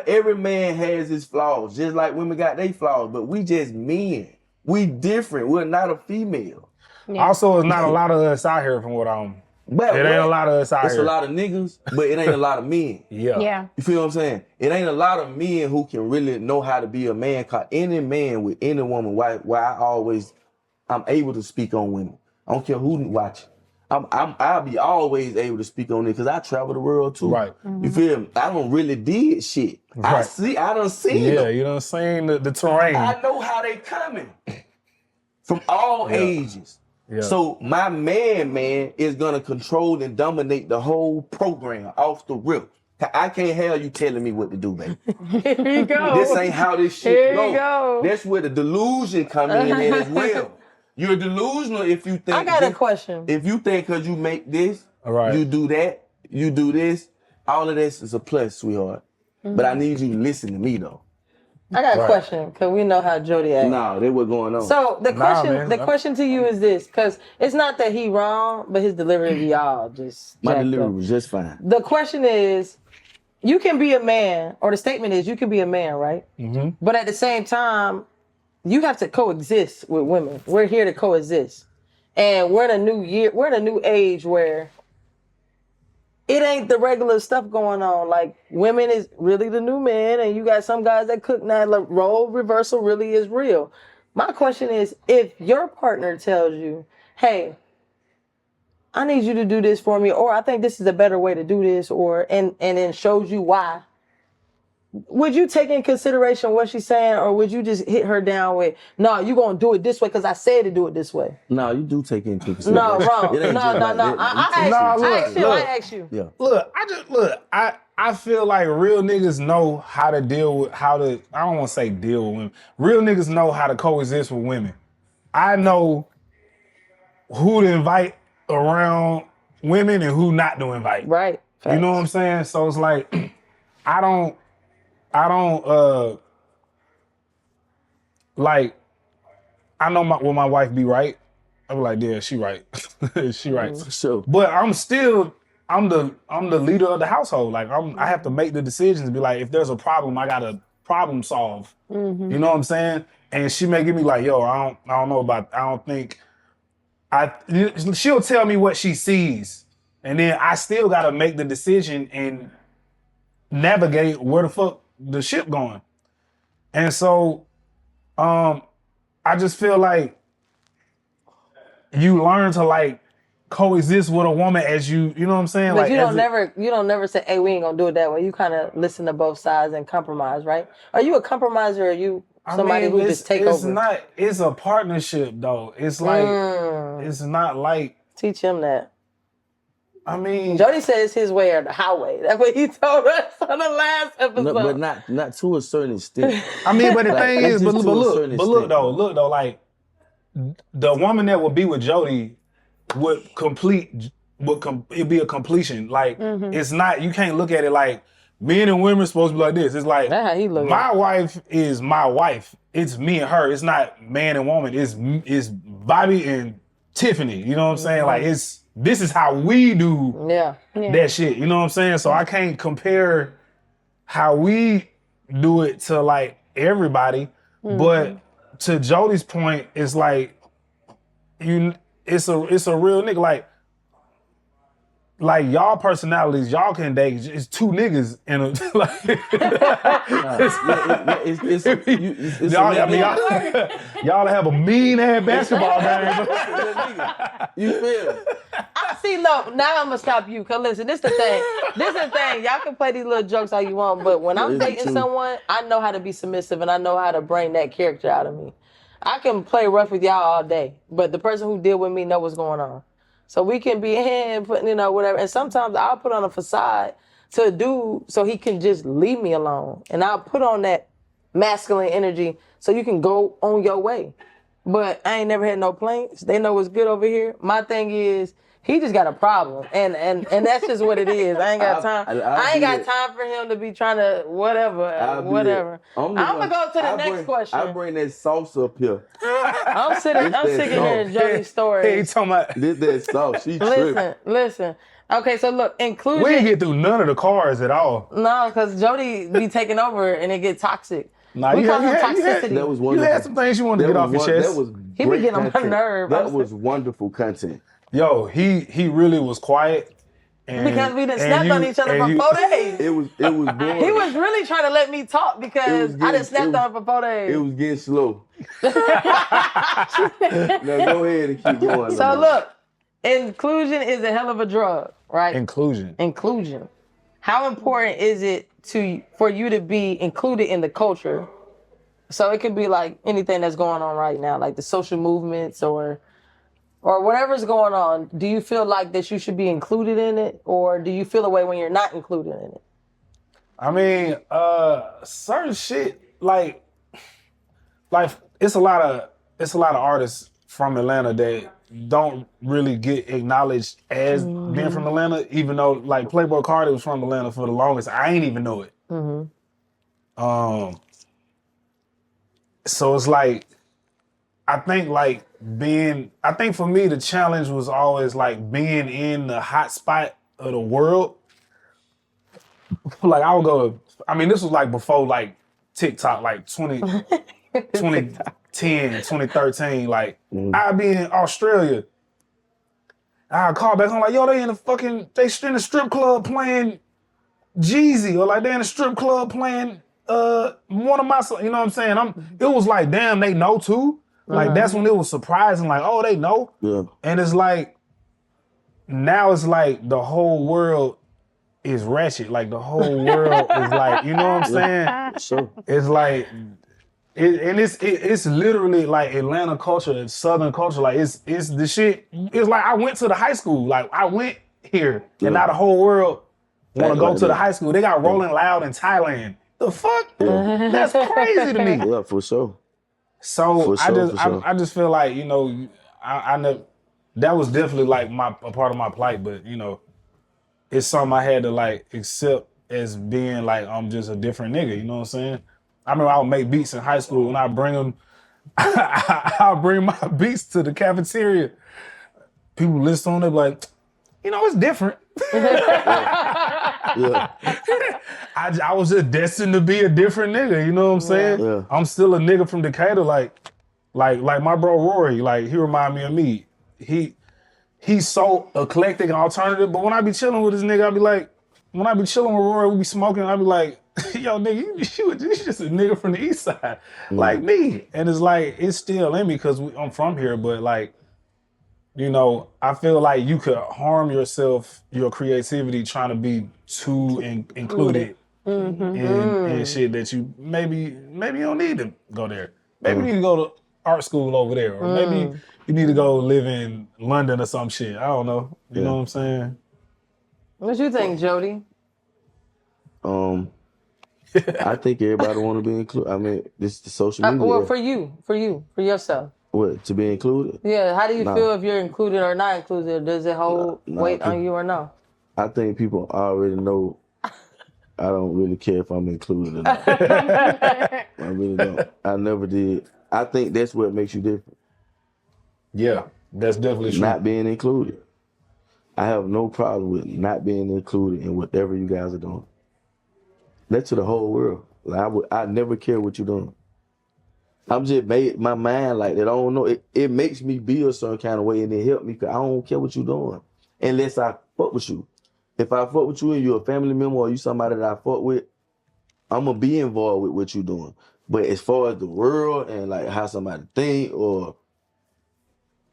Every man has his flaws, just like women got their flaws, but we just men. We different. We're not a female. Yeah. Also, it's not a lot of us out here from what I'm. But it ain't a lot of us out here. It's a lot of niggas, but it ain't a lot of men. Yeah. You feel what I'm saying? It ain't a lot of men who can really know how to be a man. Cause any man with any woman, why I'm able to speak on women. I don't care who watching. I'll be always able to speak on it because I travel the world too. Right. You feel me? I don't really did shit. Right. I done seen them. You done seen the terrain. I know how they coming. From all ages. Yeah. So my man is gonna control and dominate the whole program off the rip. I can't have you telling me what to do, baby. Here you go. This ain't how this shit Here you go. That's where the delusion come in as well. You're delusional if you think. I got a question. If you think because you make this, right. you do that, you do this, all of this is a plus, sweetheart. But I need you to listen to me though. I got a question because we know how Jody acts. No, that what's going on. So the question to you is this, because it's not that he wrong, but his delivery of y'all just my delivery was just fine. The question is, you can be a man, or the statement is you can be a man, right? Mm-hmm. But at the same time, you have to coexist with women. We're here to coexist. And we're in a new year, we're in a new age where it ain't the regular stuff going on. Like, women is really the new men, and you got some guys that cook now. Like, role reversal really is real. My question is, if your partner tells you, hey, I need you to do this for me, or I think this is a better way to do this, or and then shows you why, would you take in consideration what she's saying, or would you just hit her down with, no, you're going to do it this way because I said to do it this way? No, you do take into consideration. No, wrong. No. I ask you. Yeah. I feel like real niggas know how to deal with, I don't want to say deal with women. Real niggas know how to coexist with women. I know who to invite around women and who not to invite. Right. You know what I'm saying? So it's like, I don't like, I know when my wife be right, I'm like, yeah, she right. She right. So, but I'm the leader of the household. Like I have to make the decisions, be like, if there's a problem, I gotta problem solve. Mm-hmm. You know what I'm saying? And she may give me like, yo, I don't know about, I don't think, she'll tell me what she sees. And then I still gotta make the decision and navigate where the fuck the ship going. And so I just feel like you learn to like coexist with a woman as you know what I'm saying? But like you don't never say, hey, we ain't gonna do it that way. You kind of listen to both sides and compromise, right? Are you a compromiser or are you somebody who just take over? It's a partnership though. It's like it's not like teach him that. I mean, Jody said it's his way or the highway. That's what he told us on the last episode. No, but not to a certain extent. I mean, but the thing is, but look extent. though, like the woman that would be with Jody it'd be a completion. Like it's not, you can't look at it like men and women are supposed to be like this. It's like my wife is my wife. It's me and her. It's not man and woman. It's Bobby and Tiffany. You know what I'm saying? Like this is how we do that shit. You know what I'm saying? So I can't compare how we do it to like everybody. But to Jody's point, it's like it's a real nigga. Like y'all personalities, y'all can date. It's two niggas in a y'all have a mean ass basketball game. You feel? I see. No, now I'm gonna stop you. Cause listen, this the thing. Y'all can play these little jokes all you want, but when I'm dating someone, I know how to be submissive and I know how to bring that character out of me. I can play rough with y'all all day, but the person who deal with me know what's going on. So we can be in putting, whatever. And sometimes I'll put on a facade to a dude so he can just leave me alone. And I'll put on that masculine energy so you can go on your way. But I ain't never had no plaints. They know what's good over here. My thing is, he just got a problem. And that's just what it is. I ain't got time. I ain't got time for him to be trying to whatever. I'm gonna go to the next question. I bring that sauce up here. I'm sitting here in Jody's story. Hey, you talking about this that sauce. She tripping. Listen. Okay, so look, inclusion. We ain't get through none of the cars at all. No, because Jody be taking over and it get toxic. Nah, we call him toxicity. That was wonderful. You had some things you wanted to get off your chest. He be getting on my nerve. That was wonderful content. Yo, he really was quiet. Because we done snapped on each other for 4 days. It was boring. He was really trying to let me talk because I done snapped on him for 4 days. It was getting slow. Now go ahead and keep going. So look, inclusion is a hell of a drug, right? Inclusion. How important is it for you to be included in the culture? So it could be like anything that's going on right now, like the social movements or whatever's going on. Do you feel like that you should be included in it, or do you feel a way when you're not included in it? I mean, certain shit like it's a lot of artists from Atlanta that don't really get acknowledged as being from Atlanta, even though like Playboy Cardi was from Atlanta for the longest. I ain't even know it. So it's like, I think for me, the challenge was always like being in the hot spot of the world. Like I would go, this was like before like TikTok, like 2010, 2013. Like I'd be in Australia. I'd call back home like, yo, they in the strip club playing Jeezy, or like they in the strip club playing one of my, you know what I'm saying? It was like, damn, they know too. Like that's when it was surprising, like, oh, they know. Yeah. And it's like, now it's like the whole world is ratchet. Like the whole world is like, you know what I'm saying? Sure. It's like, it's literally like Atlanta culture, it's Southern culture. Like it's the shit. It's like I went to the high school. Like I went here, and now the whole world want to go to the high school. They got Rolling Loud in Thailand. The fuck? Yeah. That's crazy to me. Yeah, for sure. So I just feel like, I never, that was definitely like a part of my plight, but it's something I had to like accept as being like I'm just a different nigga. You know what I'm saying? I remember I would make beats in high school and I bring them. I'll bring my beats to the cafeteria. People listen on it like, it's different. Yeah. I was just destined to be a different nigga, you know what I'm saying? Yeah. I'm still a nigga from Decatur, like my bro Rory, like he remind me of me. He's so eclectic and alternative, but when I be chilling with this nigga, I be like, when I be chilling with Rory, we be smoking, I be like, yo, nigga, you just a nigga from the east side, like me. And it's like, it's still in me because I'm from here, but like, you know, I feel like you could harm yourself, your creativity, trying to be too included in shit that you maybe you don't need to go there. Maybe you need to go to art school over there, or maybe you need to go live in London or some shit. I don't know. You know what I'm saying? What you think, Jody? I think everybody want to be included. I mean, this is the social media. Well, for yourself. What, to be included? Yeah, how do you feel if you're included or not included? Does it hold weight on you or no? I think people already know I don't really care if I'm included or not. I really don't. I never did. I think that's what makes you different. Yeah, that's definitely true. Not being included. I have no problem with not being included in whatever you guys are doing. That's to the whole world. Like I never care what you're doing. I'm just made my mind like that. I don't know. It makes me be a certain kind of way, and it helps me because I don't care what you're doing unless I fuck with you. If I fuck with you and you're a family member or you somebody that I fuck with, I'm gonna be involved with what you're doing. But as far as the world and like how somebody think, or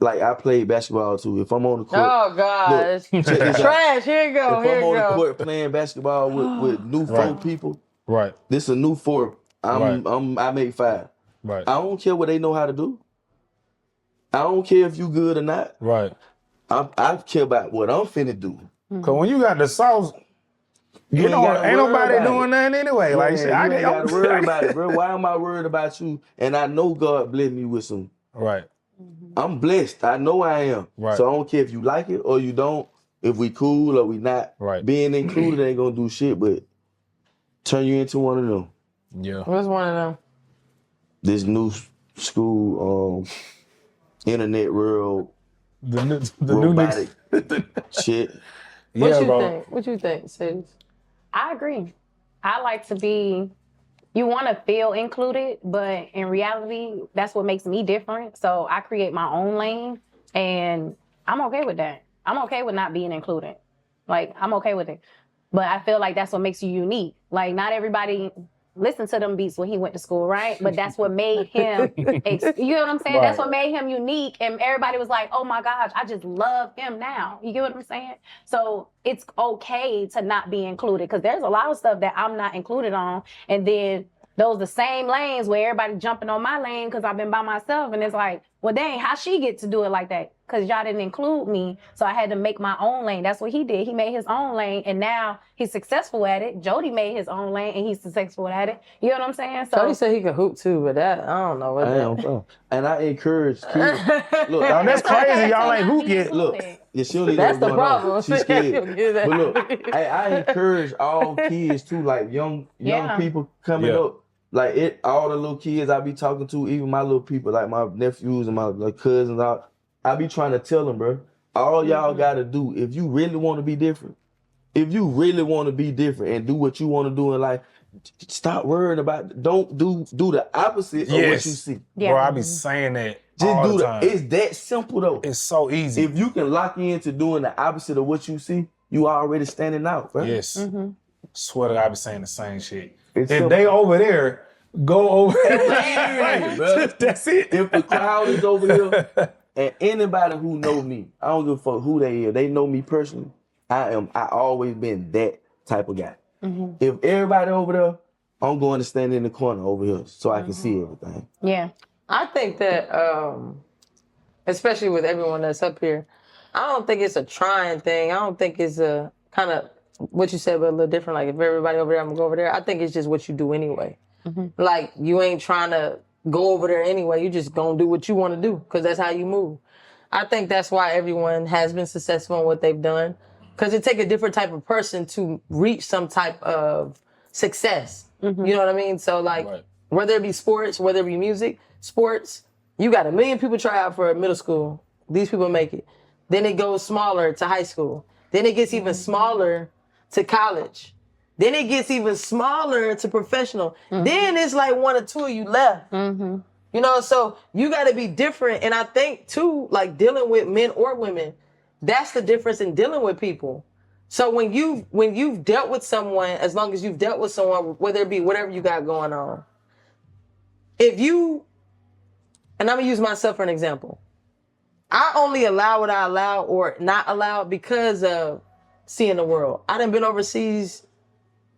like I played basketball too. If I'm on the court, oh God, look, trash. Here you go. If I'm on the court playing basketball with new four people, right? This a new four. I make 5. Right. I don't care what they know how to do. I don't care if you good or not. Right. I care about what I'm finna do. Cause when you got the sauce, you know, ain't nobody doing nothing anyway. Like, shit, I ain't gotta worry about it, bro. Why am I worried about you? And I know God blessed me with some. Right. I'm blessed. I know I am. Right. So I don't care if you like it or you don't. If we cool or we not. Right. Being included ain't gonna do shit but turn you into one of them. Yeah. What's one of them? This new school, internet world, the new robotic shit. What you think, sis? I agree. I like to be, you want to feel included, but in reality, that's what makes me different. So I create my own lane, and I'm okay with that. I'm okay with not being included. Like, I'm okay with it. But I feel like that's what makes you unique. Like, not everybody listened to them beats when he went to school, right? But that's what made him, you know what I'm saying? Right. That's what made him unique. And everybody was like, oh my gosh, I just love him now. You get what I'm saying? So it's okay to not be included, because there's a lot of stuff that I'm not included on. And then those the same lanes where everybody jumping on my lane because I've been by myself. And it's like, well, dang, how she get to do it like that? Because y'all didn't include me. So I had to make my own lane. That's what he did. He made his own lane, and now he's successful at it. Jody made his own lane, and he's successful at it. You know what I'm saying? So Jody said he could hoop too, but that, I don't know. And I encourage kids. Look, that's crazy. Y'all ain't hoop yet. Look, that's the problem. She's scared. But look, I encourage all kids too, like young people coming up. Like all the little kids I be talking to, even my little people, like my nephews and my cousins, I be trying to tell them, bro, all y'all gotta do, if you really want to be different, and do what you want to do in life, stop worrying about, don't do the opposite of what you see. Yeah. Bro, I be saying that just all do the time. It's that simple though. It's so easy. If you can lock into doing the opposite of what you see, you already standing out, bro. Yes. Swear to God, I be saying the same shit. It's if simple. they over there, go over there. That's it. If the crowd is over here, and anybody who know me, I don't give a fuck who they is, they know me personally, I always been that type of guy. If everybody over there, I'm going to stand in the corner over here so I can see everything. Yeah. I think that, especially with everyone that's up here, I don't think it's a trying thing. I don't think it's a kind of what you said, but a little different. Like, if everybody over there, I'm going to go over there. I think it's just what you do anyway. Like, you ain't trying to go over there anyway. You just going to do what you want to do because that's how you move. I think that's why everyone has been successful in what they've done, because it takes a different type of person to reach some type of success. You know what I mean? So, like, whether it be sports, whether it be music, sports, you got 1 million people try out for middle school. These people make it. Then it goes smaller to high school. Then it gets even smaller to college. Then it gets even smaller to professional. Then it's like 1 or 2 of you left. You know, so you got to be different. And I think, too, like dealing with men or women, that's the difference in dealing with people. So when you've dealt with someone, as long as you've dealt with someone, whether it be whatever you got going on, if you, and I'm gonna use myself for an example, I only allow what I allow or not allow because of seeing the world. I done been overseas,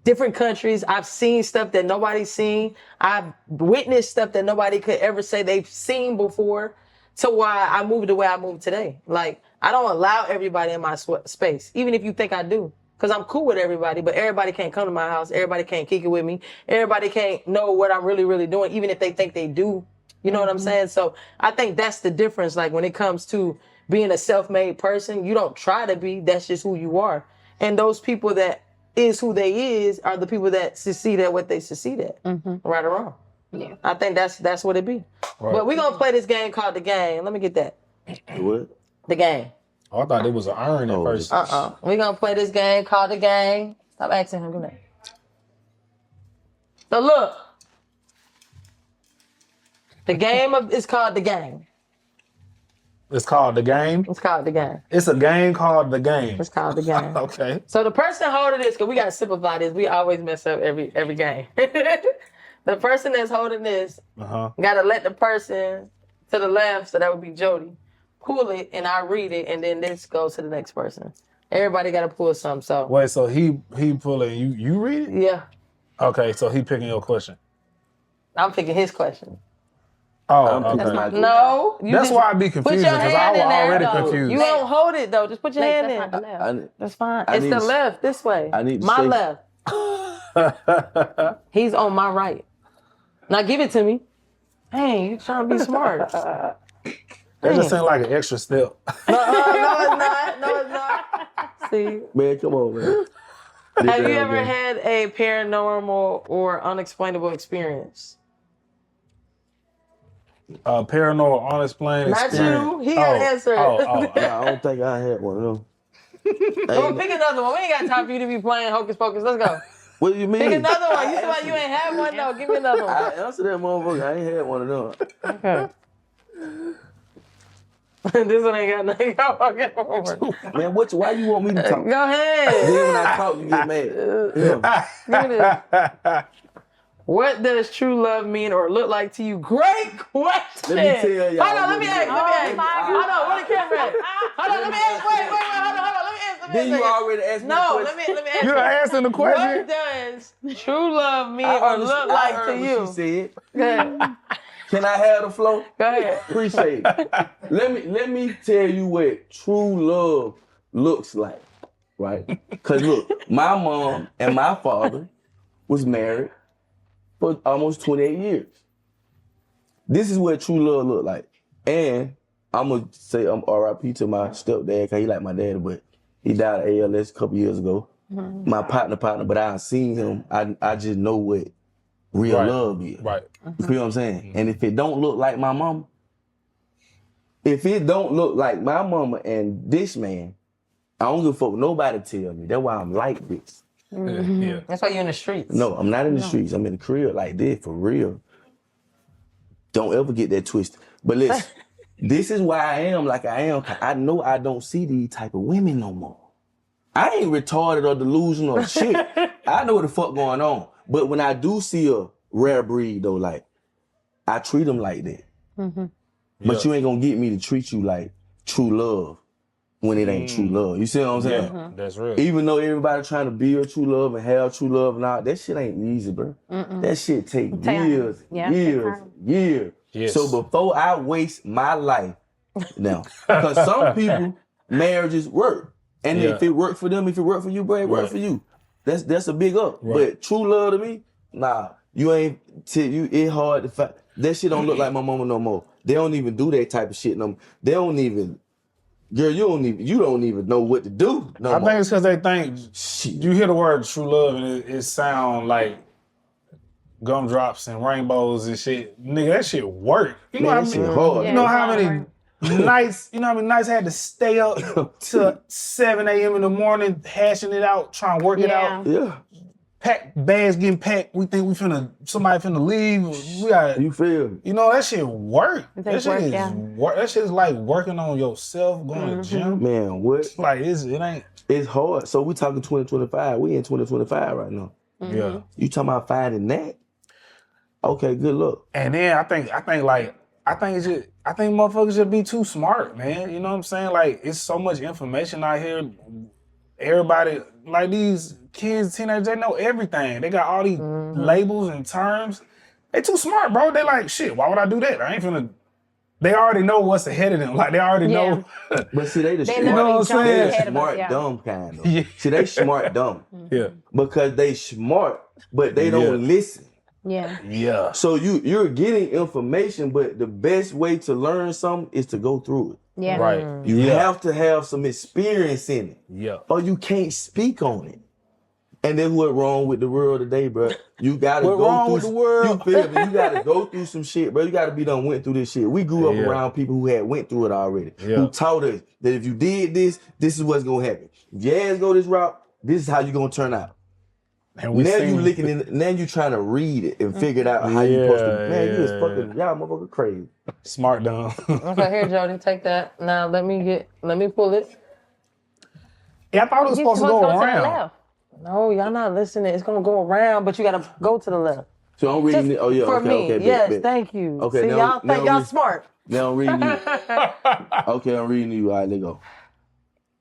different countries. I've seen stuff that nobody's seen. I've witnessed stuff that nobody could ever say they've seen before. To why I moved the way I move today. Like, I don't allow everybody in my space, even if you think I do. Because I'm cool with everybody, but everybody can't come to my house. Everybody can't kick it with me. Everybody can't know what I'm really, really doing, even if they think they do. You know what I'm saying? So I think that's the difference. Like, when it comes to being a self-made person, you don't try to be. That's just who you are. And those people that is who they is are the people that succeed at what they succeed at. Right or wrong. Yeah. I think that's what it be. Right. But we're going to play this game called The Game. Let me get that. What? The Game. Oh, I thought it was an iron at first. We're going to play this game called The Game. Stop asking him. Do that. So look. The game is called The Game. It's called The Game? It's called The Game. It's a game called The Game. It's called The Game. Okay. So the person holding this, because we got to simplify this. We always mess up every game. The person that's holding this got to let the person to the left, so that would be Jody, pull it, and I read it, and then this goes to the next person. Everybody got to pull something. So wait, so he pulling, you read it? Yeah. Okay, so he picking your question. I'm picking his question. Oh, okay. No. That's why I be confused, because I was already confused. You don't hold it, though. Just put your hand in. That's fine. It's the left, this way. My left. He's on my right. Now give it to me. Hey, you trying to be smart. That just seemed like an extra step. No, it's not. No, it's not. See? Man, come on, man. Have you ever had a paranormal or unexplainable experience? Paranormal unexplained experience. Not you. He got to answer it. I don't think I had one of them. Come on, pick another one. We ain't got time for you to be playing Hocus Pocus. Let's go. What do you mean? Pick another one. You said like you ain't had one? No, give me another one. I answered that motherfucker. I ain't had one of them. Okay. This one ain't got nothing. Go. Man, why you want me to talk? Go ahead. Then when I talk, you get mad. Give me this. What does true love mean or look like to you? Great question. Let me tell y'all. Hold on, let me ask. Hold on, where the camera at? Hold on, let me ask. Wait, hold on. Let me ask. Then you already asked me the question. No, let me ask. You're asking the question? What does true love mean or look like to you? She said. Go ahead. Can I have the flow? Go ahead. Appreciate it. Let me tell you what true love looks like, right? Because look, my mom and my father was married for almost 28 years. This is what true love look like. And I'm going to say I'm RIP to my stepdad, because he like my dad, but he died of ALS a couple years ago. Mm-hmm. My partner, but I seen him. I just know what real love is. Right. You feel what I'm saying? Mm-hmm. And if it don't look like my mama, and this man, I don't give a fuck what nobody tell me. That's why I'm like this. Mm-hmm. Yeah. That's why you're in the streets. No, I'm not in the streets. I'm in the crib like this, for real. Don't ever get that twisted. But listen, this is why I am like I am. I know I don't see these type of women no more. I ain't retarded or delusional or shit. I know what the fuck going on. But when I do see a rare breed though, like, I treat them like that. Mm-hmm. But you ain't gonna get me to treat you like true love when it ain't true love. You see what I'm saying? Mm-hmm. That's real. Even though everybody trying to build true love and have true love and all, that shit ain't easy, bro. Mm-mm. That shit take years. Yes. So before I waste my life now, because some people, marriages work. And if it worked for them, if it worked for you, bro, it worked for you. That's a big up. Right. But true love to me, nah, it's hard to find. That shit don't look like my mama no more. They don't even do that type of shit no more. They don't even, girl, you don't even know what to do no more. I think it's because they think, you hear the word true love and it sound like gumdrops and rainbows and shit. Nigga, that shit work. You know what I mean? Hard. You know how many nights, I had to stay up to 7 a.m. in the morning, hashing it out, trying to work it out. Yeah. bags getting packed. We think somebody finna leave. We got, You feel me? you know, that shit work. It That takes shit work, is yeah. work. That shit is like working on yourself, going to the gym. Man, what? Like it ain't. It's hard. So we talking 2025. We in 2025 right now. Yeah. You talking about finding that? Okay, good luck. And then I think motherfuckers should be too smart, man. You know what I'm saying? Like it's so much information out here. Everybody, like these kids, teenagers, they know everything. They got all these labels and terms. They too smart, bro. They like, shit, why would I do that? I ain't finna. They already know what's ahead of them. Like they already know. But see, they the They smart, know know what I'm saying? they ahead of us, smart yeah. dumb kind of. Yeah. See, they smart dumb Yeah. because they smart, but they don't listen. Yeah. Yeah. So you're getting information, but the best way to learn something is to go through it. Yeah. Right. You have to have some experience in it, Yeah. or you can't speak on it. And then what's wrong with the world today, bro? You gotta What go wrong through with the world? You feel me? You gotta go through some shit, bro. You gotta be done went through this shit. We grew up Yeah. around people who had went through it already. Yeah. Who taught us that if you did this, this is what's gonna happen. If your ass go this route, this is how you gonna turn out. And we Now seen- you looking in. Now you trying to read it and figure it out how you supposed to. Man, you is Yeah. fucking y'all motherfucker crazy. smart dumb. Okay, here, Jody, take that. Now let me pull it. Yeah, I thought it was supposed to go to the around. left. No, y'all not listening. It's gonna go around, but you gotta go to the left. So I'm reading it. Oh yeah, For okay, me, okay. yes, bet. thank you. Okay, See, now- y'all now think y'all we- smart. Now I'm reading you. Okay, I'm reading you. All right, let's go.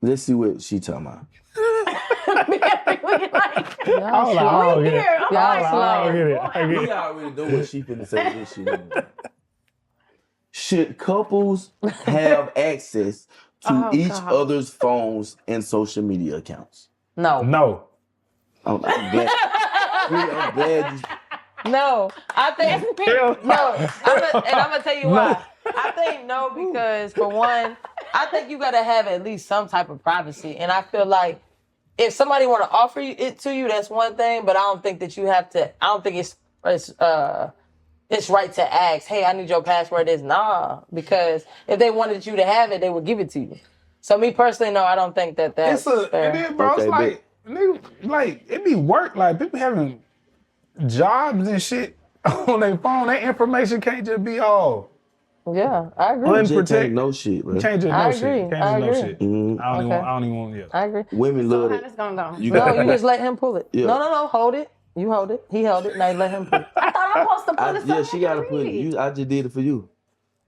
Let's see what she talking about. I was like, oh, We get it. here. I'm Y'all like, I get it. I get We it. already know what she finna say this shit. Should couples have access to each other's phones and social media accounts? No, No. I'm glad. I'm glad you. no. I think Hell no. I'm gonna tell you why. I think no because for one, I think you gotta have at least some type of privacy, and I feel like if somebody want to offer it to you, that's one thing. But I don't think that you have to. I don't think it's right to ask, hey, I need your password. Is nah, because if they wanted you to have it, they would give it to you. So me personally, no, I don't think that that's And fair. then, bro, Okay, it's like, nigga, like, it be work. Like, people having jobs and shit on their phone. That information can't just be all Yeah, I agree. Un- Just Protect- ain't no shit, bro. can't just I know agree. shit. Can't I just know agree. shit. Mhm. I don't even want, yeah. I agree. Women So love how it. this gonna go? You No, got you just let him pull it. Yeah. No, hold it. You hold it. He held it. Now you let him pull it. I thought I'm supposed to put it yeah, she gotta put it. I just did it for you.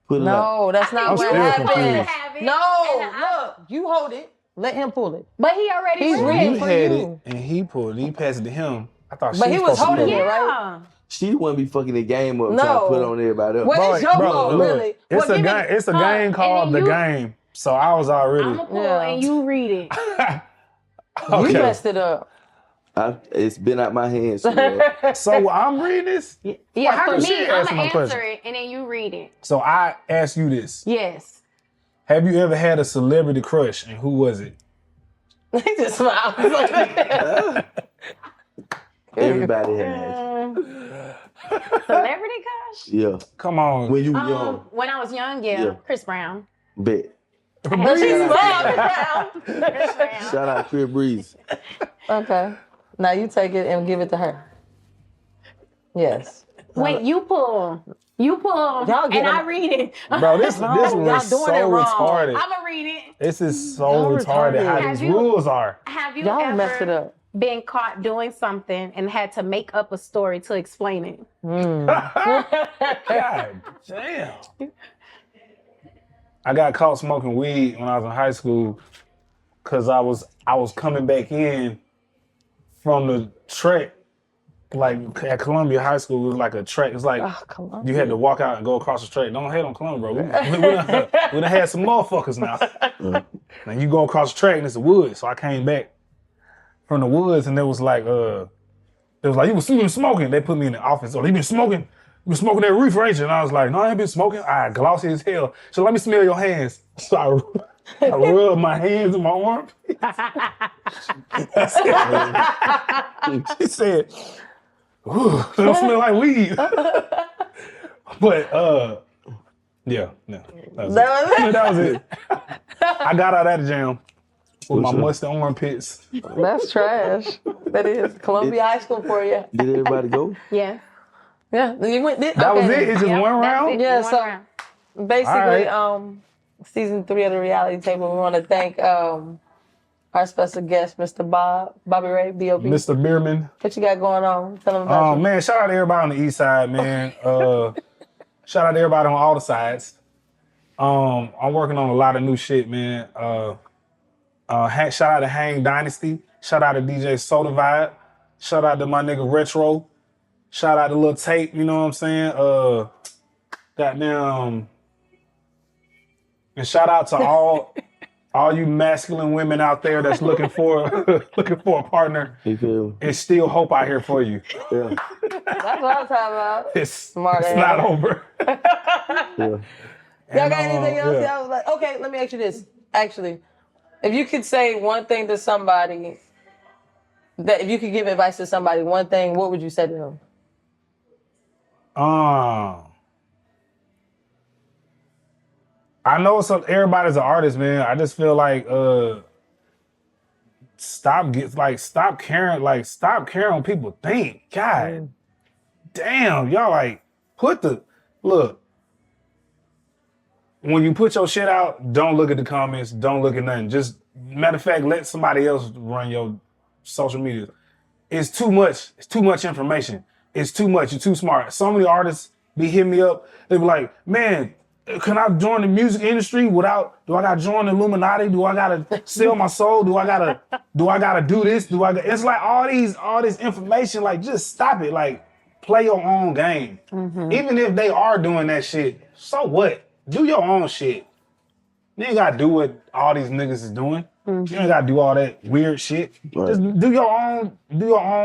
Put it out. No, that's not I'm what still happened. confused. No, look, you hold it. Let him pull it. But he already He's read reading You it. for had you. it, and he pulled it. He passed it to him. I thought But she he was was supposed to holding pull it, right? Yeah. She wouldn't be fucking the game up No. trying to put it on everybody else. What is your Bro, fault, look, really? It's Well, a give me- game. It's a game called and The you- Game. So I was already. I'm gonna pull Yeah. and you read it. You Okay. messed it up. It's been out my hands. So bad. So I'm reading this. Yeah, how for did me, she I'm answer gonna my answer question? it and then you read it. So I ask you this: Yes. have you ever had a celebrity crush, and who was it? He just smiled. Everybody has. Celebrity crush? Yeah. Come on. When you young, When I was young, Yeah. Chris Brown. bet. But she Breeze. smiled. Chris Brown. Shout out Chris Breeze. Okay. Now you take it and give it to her. Yes. Wait, you pull, Y'all and get I him. read it. Bro, this No, was y'all so doing it wrong. retarded. I'm gonna read it. This is so Y'all retarded how retarded. these Have you- rules are. Have you Y'all messed it ever up. been caught doing something and had to make up a story to explain it? God damn. I got caught smoking weed when I was in high school because I was coming back in from the track. Like at Columbia High School, it was like a track. It's like you had to walk out and go across the track. Don't hate on Columbia, bro. We done had some motherfuckers now. And you go across the track and it's the woods. So I came back from the woods and there was like, you been smoking. They put me in the office. Oh, you been smoking? You been smoking that reefer, ain't you? And I was like, no, I ain't been smoking. I glossy as hell. So let me smell your hands. So I rubbed my hands and my arm. She said, ooh, it don't smell like weed. But yeah, no. That was it. I got out of that jam. with my What's up? musty armpits. That's trash. That is Columbia High School for you. Did everybody go? Yeah. Yeah, you went. That was it. It's just Yep, one that's round. it. Yeah, One so round. basically, All season 3 of the reality table. We want to thank our special guest, Mr. Bobby Ray, B.o.B. Mr. Bierman. What you got going on? Tell them about you. Man, shout out to everybody on the east side, man. Shout out to everybody on all the sides. I'm working on a lot of new shit, man. Shout out to Hang Dynasty. Shout out to DJ Soda Vibe. Shout out to my nigga Retro. Shout out to Lil Tape, you know what I'm saying? Goddamn. And shout out to all you masculine women out there that's looking for a partner. You feel me? It's still hope out here for you. Yeah. That's what I'm talking about. It's Smart ass. not over. Yeah. Y'all got anything else? Yeah. I was like, okay, let me ask you this. Actually, if you could say one thing to somebody, that if you could give advice to somebody, one thing, what would you say to them? I know everybody's an artist, man. I just feel like stop caring what people think. God damn, y'all like look. When you put your shit out, don't look at the comments, don't look at nothing. Just matter of fact, let somebody else run your social media. It's too much. It's too much information. It's too much. You're too smart. So many artists be hitting me up. They be like, man, can I join the music industry do I gotta join the Illuminati? Do I gotta sell my soul? Do I gotta do this? It's like all this information, like just stop it. Like play your own game. Mm-hmm. Even if they are doing that shit, so what? Do your own shit. You ain't gotta do what all these niggas is doing. Mm-hmm. You ain't gotta do all that weird shit. Right. Just do your own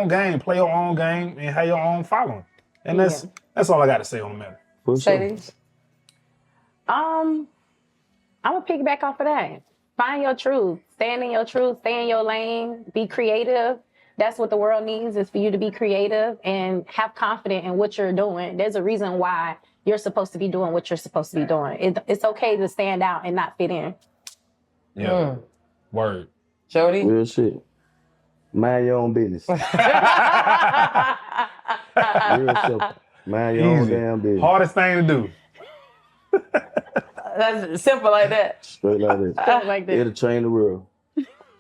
game, play your own game, and have your own following. And that's all I gotta say on the matter. Ladies. I'm gonna piggyback off of that. Find your truth. Stand in your truth. Stay in your lane. Be creative. That's what the world needs, is for you to be creative and have confidence in what you're doing. There's a reason why you're supposed to be doing what you're supposed to be doing. It's okay to stand out and not fit in. Yeah. Word. Jody? Real shit. Mind your own business. Real simple. Mind your own damn business. Hardest thing to do. That's simple like that. Straight like this. Like this. It'll change the world.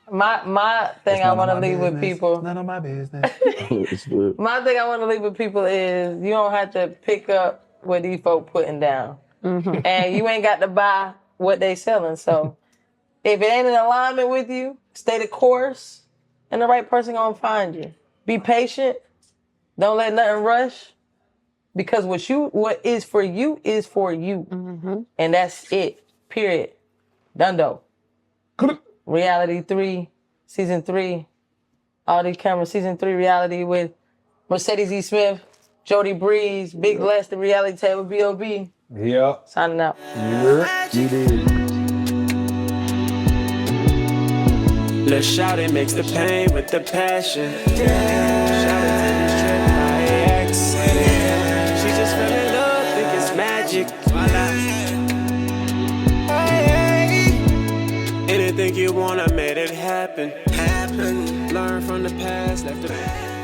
My thing I want to leave with people. None of my business. It's good. My thing I want to leave with people is you don't have to pick up what these folk putting down. Mm-hmm. And you ain't got to buy what they selling. So if it ain't in alignment with you, stay the course and the right person gonna find you. Be patient. Don't let nothing rush. Because what is for you is for you. Mm-hmm. And that's it. Period. Dundo. Reality 3, season 3. All these cameras, season 3 reality with Mercedes E. Smith, Jody Breeze, Big Les, the reality table, B.o.B. Yeah. Signing out. Yeah. You did. Let's shout it, mix the pain with the passion. Yeah. Shout it to this trip by accident. She just fell in love, think it's magic. Anything you want, I made it happen. Learn from the past, left the past.